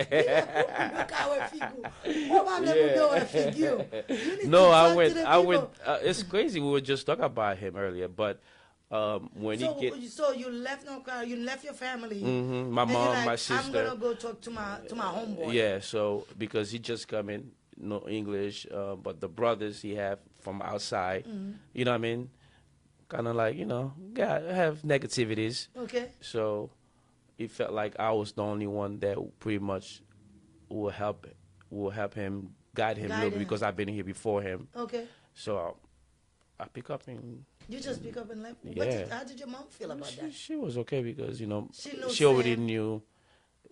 No, I went. It's crazy. We were just talking about him earlier, but when So, he get so you left North Carolina, you left your family. my and you're mom, like, my sister. I'm gonna go talk to my homeboy. Yeah, so because he just come in, no English, but the brothers he have from outside, you know what I mean? Kind of like, have negativities. Okay. So it felt like I was the only one that pretty much will help him, guide him a little bit because I've been here before him. Okay. So I pick up and You just pick up and left. Yeah. How did your mom feel about that? she was okay because, She knew she already Sam. knew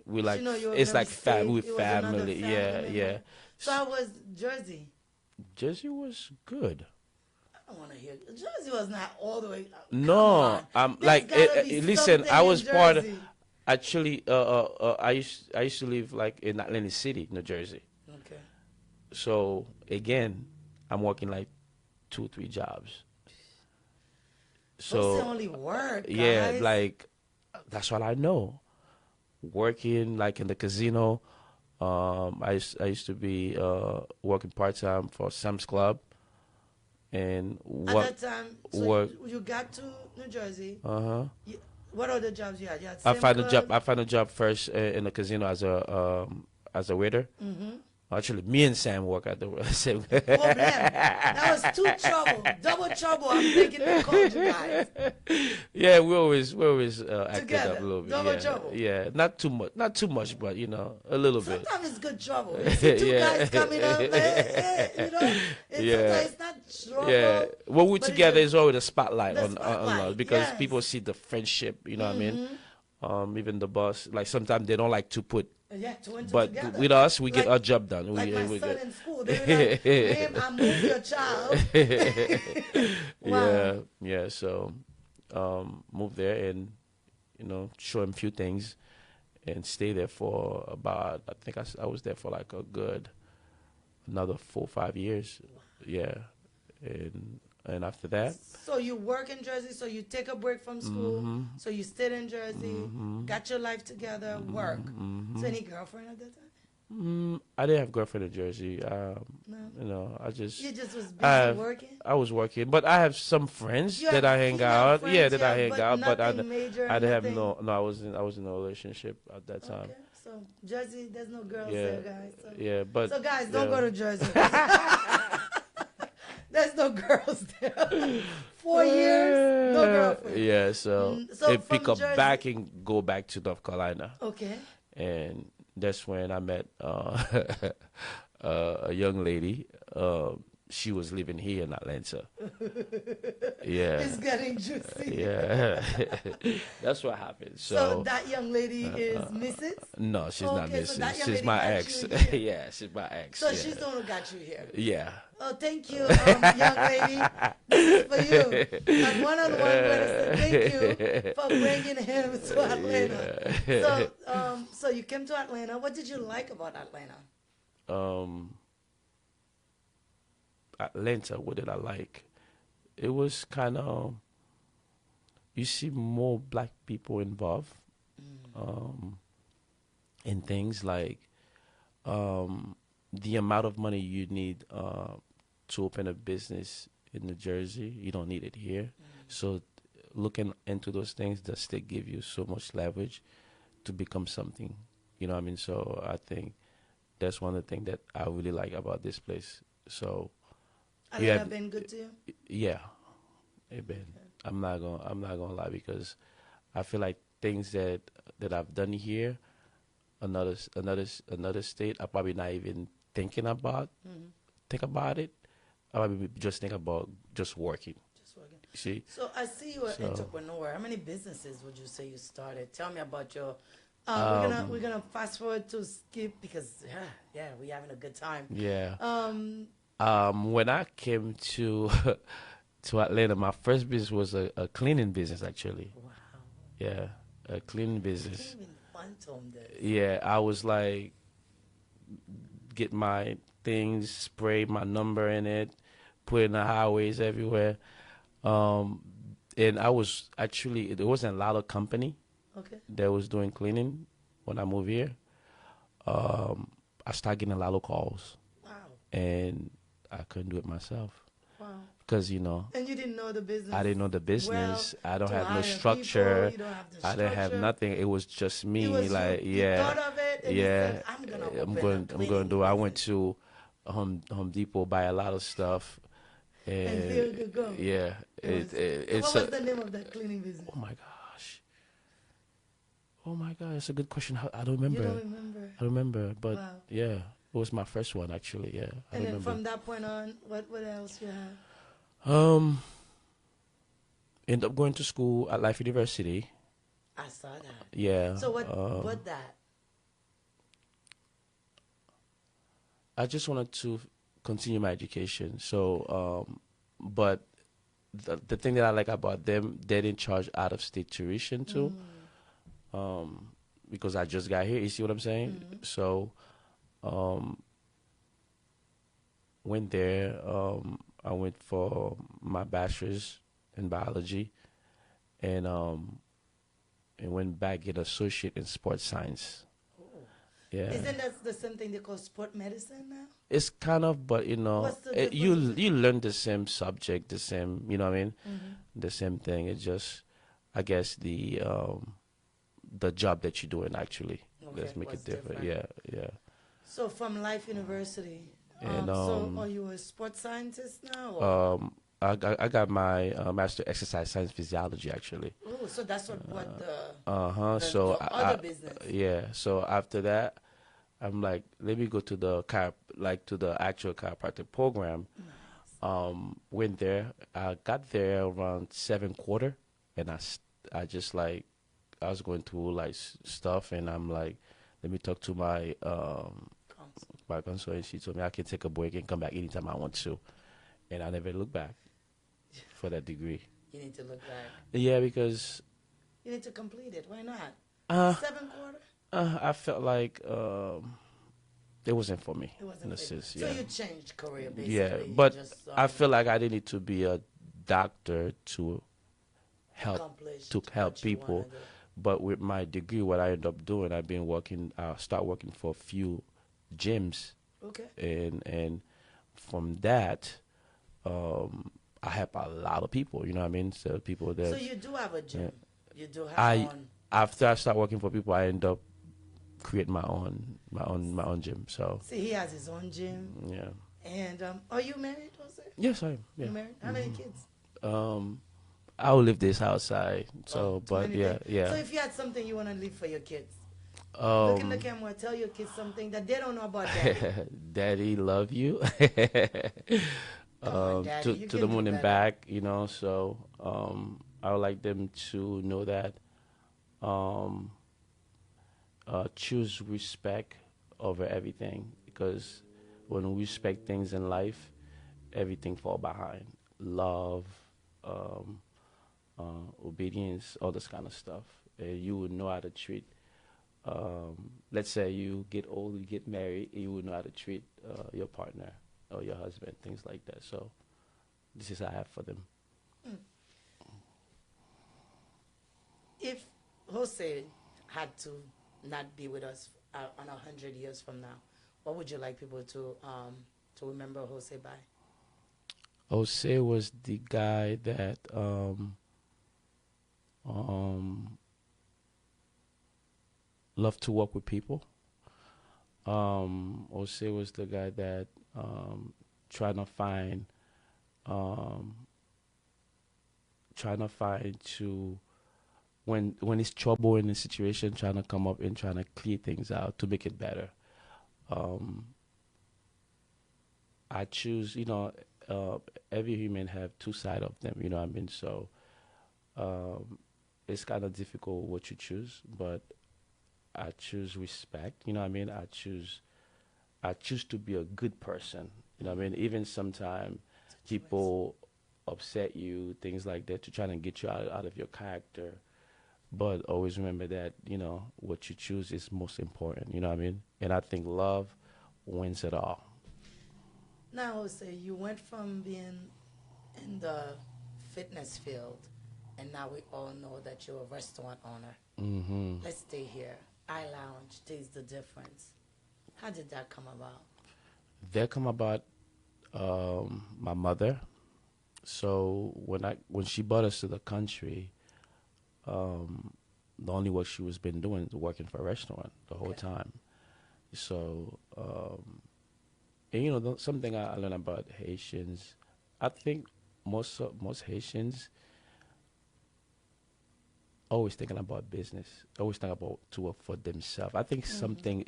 we like, She know you were it's gonna like stay. we It was another family. family Yeah, member. yeah. So how was Jersey? Jersey was good. I don't want to hear. Jersey was not all the way. No, Come on. like There's gotta be listen, something I in was part of, Jersey. actually I used to live like in Atlantic City, New Jersey. Okay. So again, I'm working like 2-3 jobs. So So only work. yeah, guys. like that's what I know. Working like in the casino. I used to be working part time for Sam's Club, and At that time, so work. you got to New Jersey. Uh-huh. What other jobs you had? You had I Sam found a Club? job. I found a job first in the casino as a waiter. Mm-hmm. Actually, me and Sam work at the same. Problem. That was two trouble, double trouble. I'm thinking they called you guys. Yeah, we always acted Together, up a little bit. double Yeah, trouble. yeah, not too much, but a little bit. Sometimes it's good trouble. You see two Yeah. guys coming up, sometimes it's not trouble. Yeah, when we're but it's together, just it's always a spotlight the on spotlight, us because yes. people see the friendship. You know what I mean? Mm-hmm. Even the boss, like sometimes they don't like to put, Yeah, two and two but together. with us, we get Like- our job done. Like my we son get- in school, they were like, "Ma'am, I moved your child." Wow. Yeah. So, moved there and show him a few things, and stay there for about. I think I was there for like a good another 4 or 5 years. Yeah, and after that, So you work in Jersey, so you take a break from school, Mm-hmm. so you stayed in Jersey, got your life together, work. Mm-hmm. So any girlfriend at that time? I didn't have girlfriend in Jersey. No. I just You just was busy I working? I was working, but I have some friends You that have I hang female out. friends, Yeah, that I yeah, hang but out, but nothing major, I didn't have nothing- no. I was in a relationship at that time. Okay, so Jersey, there's no girls Yeah, there, guys. So, yeah, but so guys, don't yeah. go to Jersey. There's no girls there. 4 years, no girlfriend. Yeah, so, So they from pick up Jersey- back and go back to North Carolina. Okay. And that's when I met a young lady. She was living here in Atlanta. Yeah. It's getting juicy. Yeah. That's what happened. So So, that young lady is Mrs.? no, she's not Okay, so Mrs. that young She's lady my got ex. you here. Yeah, she's my ex. So yeah. she's the one who got you here. Yeah. Oh, thank you, young lady. This is for you. On one-on-one, Wednesday, thank you for bringing him to Atlanta. So, so you came to Atlanta. What did you like about Atlanta? Atlanta, what did I like? It was kind of, you see more black people involved in things like the amount of money you need to open a business in New Jersey, you don't need it here. So looking into those things, does still give you so much leverage to become something. You know what I mean? So I think that's one of the things that I really like about this place. So Atlanta been good to you? yeah, it been. I'm not gonna lie, because I feel like things that I've done here, another state, I probably not even thinking about. Think about it. I probably just think about just working. Just working. See? So I see you're an entrepreneur. How many businesses would you say you started? Tell me about your. We're gonna fast forward to Skip because we're having a good time. Yeah. When I came to to Atlanta, my first business was a cleaning business, actually. Wow. Yeah, a cleaning I business. can't even phantom this. Yeah, I was like, get my things, spray my number in it, put it in the highways everywhere. And I was actually, there wasn't a lot of company Okay. that was doing cleaning when I moved here. I started getting a lot of calls, Wow. and I couldn't do it myself. Wow. Because, you know, And you didn't know the business. I didn't know the business. Well, I don't to have no hire structure. people, you don't have the I didn't have structure. nothing. It was just me. It was Like, you yeah, thought of it and you yeah. said, I'm gonna I'm open going. a I'm going to cleaning do. I went business. to Home Depot, buy a lot of stuff, And here you go. Yeah, What it's was the name of that cleaning business? oh my gosh. Oh my God, that's a good question. I don't remember. You don't remember. I remember, but Wow. yeah, it was my first one actually. Yeah, I And then remember. from that point on, what else you had? Ended up going to school at Life University. I saw that. Yeah. So what that? I just wanted to continue my education. So, but the thing that I like about them, they didn't charge out of state tuition too, because I just got here. You see what I'm saying? So, went there. I went for my bachelor's in biology, and went back get associate in sports science. Yeah. Isn't that the same thing they call sport medicine now? It's kind of, but you know, What's the you difference? you learn the same subject, the same, you know what I mean, the same thing. It's just, I guess the job that you're doing actually. Okay, Let's make what's it different. different. Yeah. So from Life University. And, so are you a sports scientist now? Or? I got my master exercise science physiology actually. Oh, so that's what the So your other business. Yeah. So after that, I'm like, let me go to the to the actual chiropractic program. Went there. I got there around 7th quarter, and I just like, I was going through like stuff, and I'm like, let me talk to my my consultant, and she told me I can take a break and come back anytime I want to, and I never looked back for that degree. You need to look back. Yeah, because You need to complete it. Why not? 7th quarter? I felt like it wasn't for me. It wasn't in a for you. sense, So yeah. you changed career basically. Yeah, You but just, I feel like I didn't need to be a doctor to help accomplished help what you people. wanna do. But with my degree, what I ended up doing, I've been working. I start working for a few gyms, Okay. and from that, I help a lot of people. You know what I mean? So people that So you do have a gym. You do have I one. after I start working for people, I end up creating my own gym. So See, he has his own gym. yeah. And are you married, Jose? Yes, I am. Yeah. You married? How many kids? Um, I'll leave this outside. So, Too but many yeah, things. So yeah. if you had something you want to leave for your kids, look in the Um, camera, tell your kids something that they don't know about daddy. Daddy, love you. Come on, daddy, you To the can do moon and better. back, you know. So, I would like them to know that, um, choose respect over everything, because when we respect things in life, everything fall behind. Love, um, obedience, all this kind of stuff. You would know how to treat. Let's say you get old, you get married, you would know how to treat your partner or your husband, things like that. So this is what I have for them. If Jose had to not be with us on 100 years from now, what would you like people to remember Jose by? Jose was the guy that loved to work with people. Jose was the guy that trying to find um, trying to find to when it's trouble in a situation, trying to come up and trying to clear things out to make it better. Um, I choose, uh, every human have two sides of them. You know what I mean? So um, it's kind of difficult what you choose, but I choose respect. You know what I mean? I choose to be a good person. You know what I mean? Even sometimes people upset you, things like that, to try to get you out of your character. But always remember that, what you choose is most important. You know what I mean? And I think love wins it all. Now, Jose, you went from being in the fitness field, and now we all know that you're a restaurant owner. Hmm. Let's stay here. I Lounge, Taste the Difference. How did that come about? That come about my mother. So when she brought us to the country, um, the only work she was been doing is working for a restaurant the whole Okay. time. So and something I learned about Haitians, I think most Haitians always thinking about business, always think about to work for themselves. I think something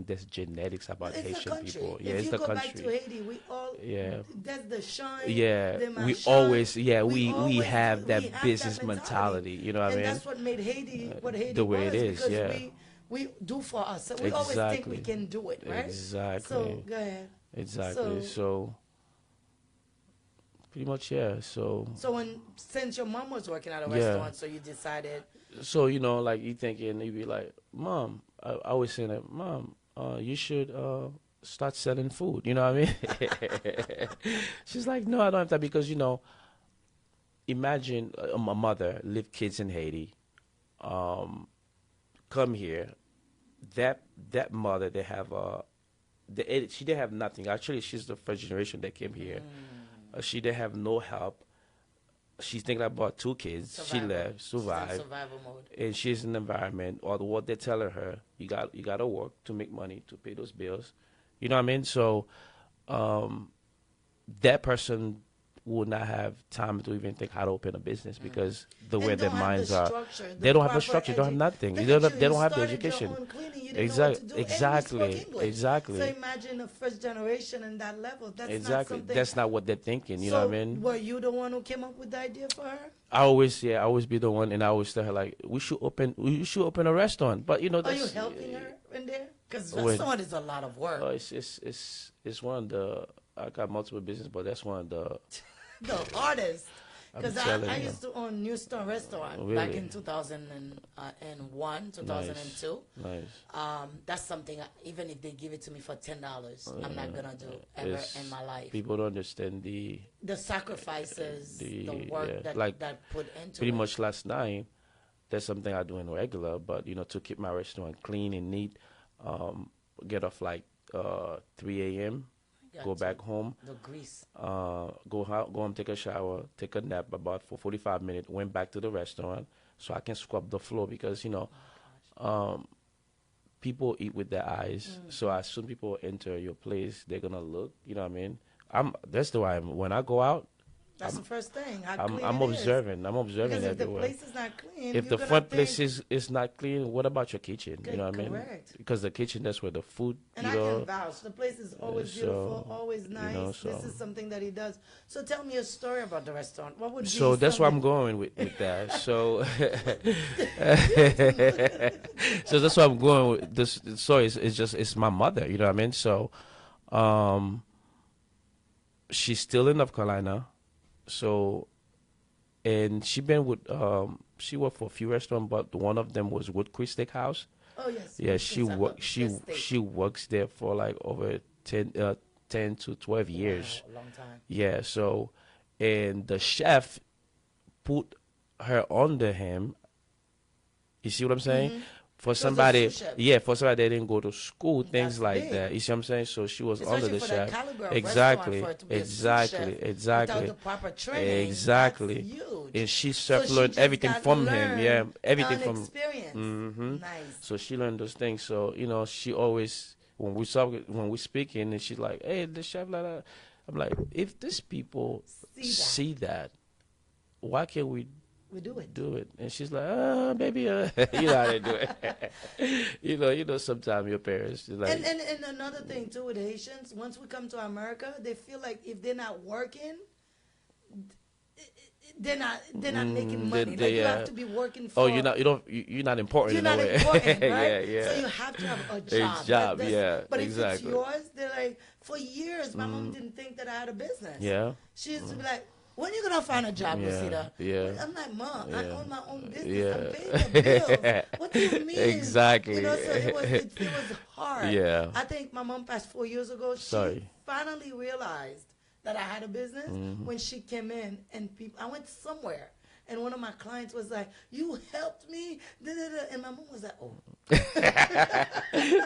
that's genetics about It's the Haitian country. people. Yeah, If it's you the go back to country. Haiti, we all, Yeah. that's the shine, Yeah, the we machin. always, yeah, We we always do, have we that have that business mentality. mentality. You know what I And mean? that's what made Haiti what Haiti The way it was, is, because yeah. we do for us. So we always think we Exactly. can do it, right? So Exactly. go ahead. Exactly. So, So pretty much, yeah. So since your mom was working at a yeah. restaurant, so you decided, So like you thinking, you be like, Mom, I always saying that, Mom, you should start selling food. You know what I mean? She's like, no, I don't have that, because imagine a mother live kids in Haiti, um, come here. That mother, they have she didn't have nothing. Actually, she's the first generation that came here. She didn't have no help. She's thinking about two kids. She survival. left, She's in survived, survival mode. and she's in an environment, or what they're telling her, you got to work to make money to pay those bills. You know what I mean? So um, that person would not have time to even think how to open a business, because the way And their don't have the minds are, structure, the they don't have the proper structure, they don't have nothing. Look They at you, they you don't have the started your education. own cleaning, you didn't know what to do, and you spoke Exactly. English. So Exactly. imagine the first generation in that level. That's not Exactly. something. That's not what they're thinking. You know So what I mean? were you the one who came up with the idea for her? I always be the one, and I always tell her, like, we should open a restaurant. But Are that's you helping her in there? Because when- restaurant is a lot of work. it's one of the, I got multiple business, but that's one of the, The artist. I'm Because telling I you. used to own New Star Restaurant back Really? in 2001, 2002. Nice. That's something, even if they give it to me for $10, I'm not going to do ever It's- in my life. People don't understand the Sacrifices, the work yeah, that, like, that put into pretty it. much last night. That's something I do in regular, but to keep my restaurant clean and neat, get off like 3 a.m. Go Gotcha. back home. The grease. Go home, take a shower, take a nap about for 45 minutes. Went back to the restaurant so I can scrub the floor, because people eat with their eyes. So as soon people enter your place, they're gonna look. You know what I mean? That's the way when I go out. That's the first thing. How I'm clean I'm it is. observing. I'm observing Because if the everywhere. place is not clean, If you're the gonna front think, place is not clean, what about your kitchen? You know what I mean? Correct. Because the kitchen, that's where the food. and you I know. can vouch. The place is always so, beautiful, always nice. know, This so- is something that he does. So tell me a story about the restaurant. What would be So that's where I'm something- going with that. So, so that's where I'm going with this. So it's my mother. You know what I mean? So, she's still in North Carolina. So, and she been with she worked for a few restaurants, but one of them was Wood Creek Steakhouse. Oh yes. Yeah, yes, she I love work the steak. she works there for like over 10 to 12 years. Wow, a long time. Yeah, so and the chef put her under him. You see what I'm saying? For was a somebody, sous chef. yeah, for somebody that didn't go to school, things That's like big. that. You see what I'm saying? So she was Especially under the for chef. that caliber of Exactly, restaurant, for it to be a sous exactly, chef exactly. Without the proper training, Exactly. that's huge. And she So self-learned just everything got from him. learned Yeah, everything on from. experience. Mhm. Nice. So she learned those things. So she always when we speaking, and she's like, "Hey, the chef, like that." I'm like, if these people See that. see that, why can't we We do it. do it? And she's like, baby, you know how they do it. you know, sometimes your parents is like, And another thing too with Haitians, once we come to America, they feel like if they're not working, they're not making money. Like you have to be working for. oh, you're not important. You're in not a way. important, right? yeah, yeah. So you have to have a A job. job, That's- yeah, But exactly. if it's yours, they're like, for years, my mom didn't think that I had a business. Yeah. She used to be like, when you gonna find a job, Yeah, Lucida? yeah. I'm like, Mom, I own my own business. Yeah. I'm paying the bills. What do you mean? Exactly. You know, so it was hard. Yeah. I think my mom passed 4 years ago. She Sorry. finally realized that I had a business Mm-hmm. when she came in and I went somewhere. And one of my clients was like, "You helped me," da, da, da. And my mom was like, "Oh."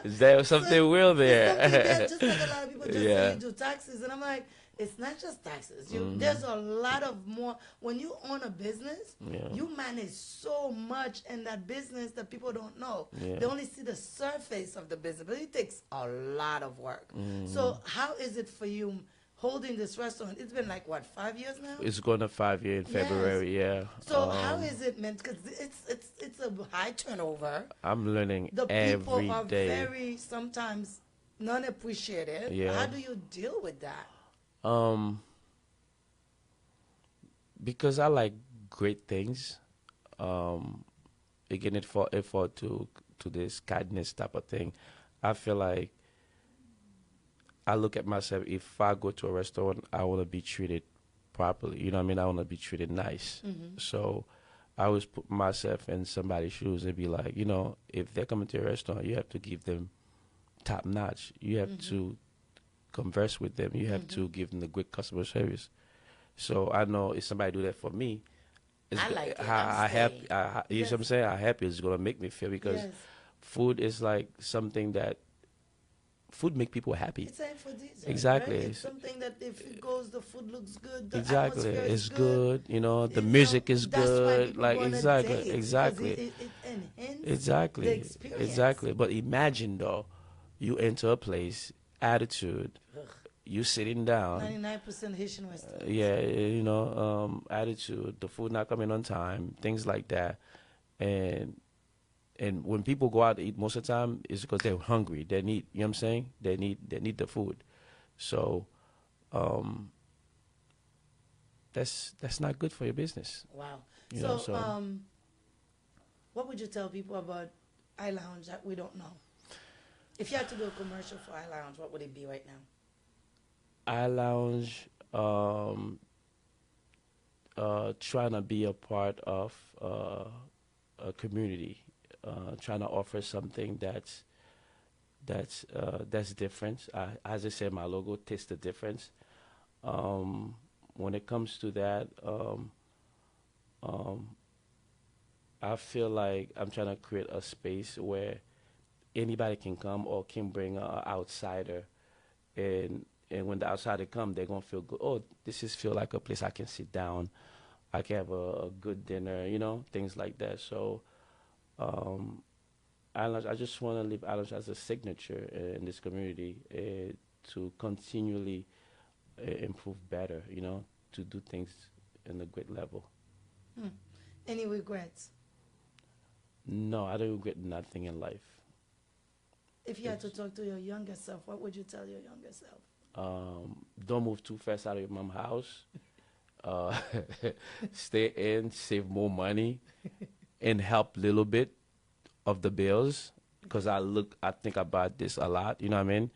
There was something real there. Something there, just like a lot of people just Yeah. say you do taxes, and I'm like, it's not just taxes. There's a lot of more. When you own a business, Yeah. you manage so much in that business that people don't know. Yeah. They only see the surface of the business, but it takes a lot of work. Mm-hmm. So how is it for you holding this restaurant? It's been like what, 5 years now? It's going to 5 year in February. Yeah. So how is it meant? Because it's a high turnover. I'm learning The people every are day. very sometimes non-appreciative. Yeah. How do you deal with that? Because I like great things. Again, it for effort to this kindness type of thing. I feel like I look at myself. If I go to a restaurant, I want to be treated properly. You know what I mean? I want to be treated nice. So I always put myself in somebody's shoes and be like, if they're coming to a restaurant, you have to give them top notch. You have to converse with them. You have to give them the great customer service. So I know if somebody do that for me, I like it. I I'm happy. staying. You know what I'm saying? I happy it's gonna make me feel because Yes. food is like something that food make people happy. It's aphrodisiac. Exactly. Right? It's something that if it goes, the food looks good. The Exactly, atmosphere is it's good. The You know, music is that's why good. people Like go on a exactly, date, because exactly, It enhances the exactly, experience. exactly. But imagine though, you enter a place, attitude, you sitting down. 99% Haitian restaurants. Yeah, attitude, the food not coming on time, things like that, and when people go out to eat, most of the time it's because they're hungry. They need, you know what I'm saying? They need the food, so that's not good for your business. Wow. You know, so- What would you tell people about iLounge that we don't know? If you had to do a commercial for iLounge, what would it be right now? iLounge, trying to be a part of a community, trying to offer something that's different. As I said, my logo tastes the difference. When it comes to that, I feel like I'm trying to create a space where anybody can come or can bring an outsider, and when the outsider come, they're gonna feel good. Oh, this is feel like a place I can sit down, I can have a good dinner, things like that. So, I just want to leave Islands as a signature in this community to continually improve better, to do things in a great level. Any regrets? No, I don't regret nothing in life. If you had to talk to your younger self, what would you tell your younger self? Don't move too fast out of your mom's house. Stay in, save more money, and help a little bit of the bills. Because I think about this a lot. You know what I mean?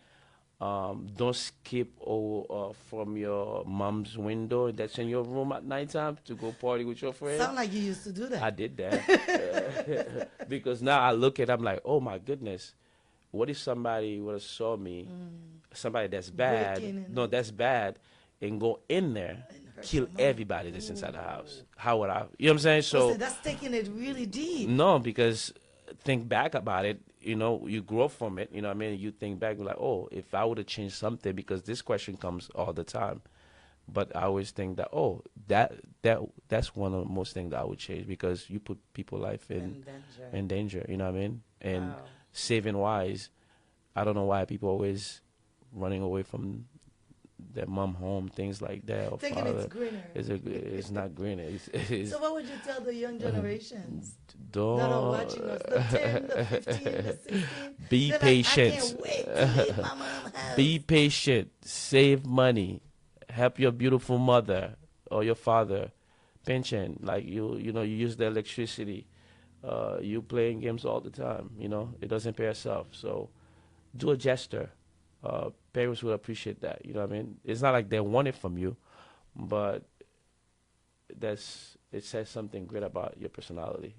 Don't skip from your mom's window that's in your room at nighttime to go party with your friends. Sound like you used to do that. I did that. Because now I look at it, I'm like, oh my goodness. What if somebody would have saw me, somebody that's bad, that's bad, and go in there, kill everybody that's inside the house? How would I, you know what I'm saying? So that's taking it really deep. No, because think back about it, you grow from it, you know what I mean? You think back, you're like, oh, if I would have changed something, because this question comes all the time. But I always think that, that's one of the most things that I would change, because you put people's life in danger, you know what I mean? And saving wise, I don't know why people always running away from their mom home, things like that. Or thinking father. It's greener. It's not greener. So what would you tell the young generations don't, that are watching us, the 10, the 15, the 16? Be patient. I can't wait to leave my mom's house. Be patient. Save money. Help your beautiful mother or your father. Pension, like you use the electricity. You playing games all the time. It doesn't pay itself. So do a gesture. Parents would appreciate that. You know what I mean? It's not like they want it from you, but it says something great about your personality.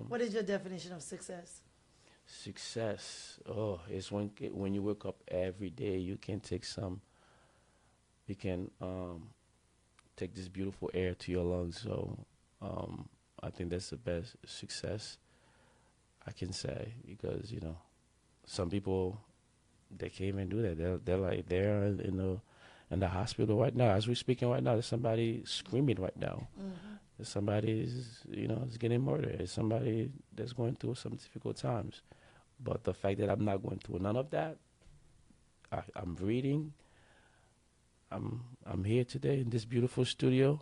What is your definition of success? Success, it's when you wake up every day, you can take this beautiful air to your lungs. So I think that's the best success I can say, because some people, they can't even do that. They're in the hospital right now as we're speaking right now. There's somebody screaming right now. There's somebody is getting murdered. There's somebody that's going through some difficult times. But the fact that I'm not going through none of that, I'm reading. I'm here today in this beautiful studio.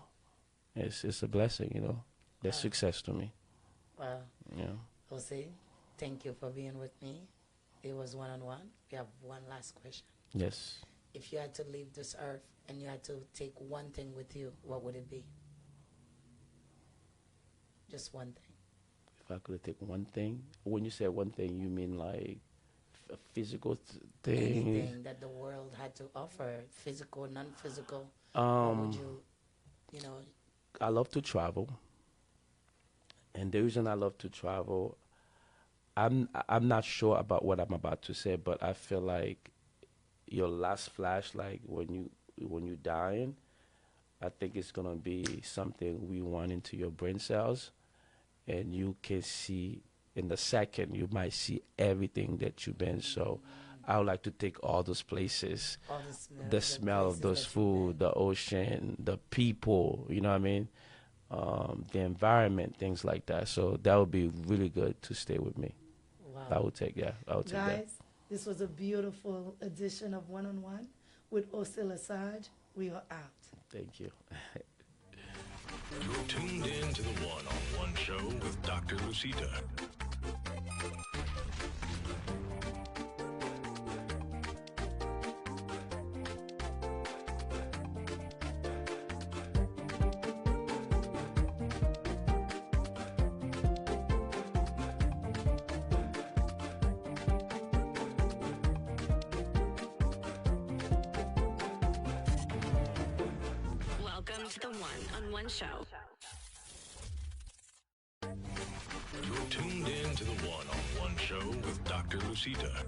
It's a blessing, That's success to me. Wow. Yeah. Osse, thank you for being with me. It was one-on-one. We have one last question. Yes. If you had to leave this earth and you had to take one thing with you, what would it be? Just one thing. If I could take one thing, when you say one thing, you mean like a physical thing? Anything that the world had to offer, physical, non-physical. What would you, I love to travel. And the reason I love to travel, I'm not sure about what I'm about to say, but I feel like your last flash, like when you dying, I think it's gonna be something we want into your brain cells, and you can see in the second you might see everything that you've been. So I would like to take all those places, the smell of those food, the ocean, the people, you know what I mean? The environment, things like that. So that would be really good to stay with me. Wow. I would take that. Guys, this was a beautiful edition of One-on-One with Osse Lessage. We are out. Thank you. You're tuned in to the One-on-One Show with Dr. Lucita. Welcome to the One-on-One Show. You're tuned in to the One-on-One Show with Dr. Lucita.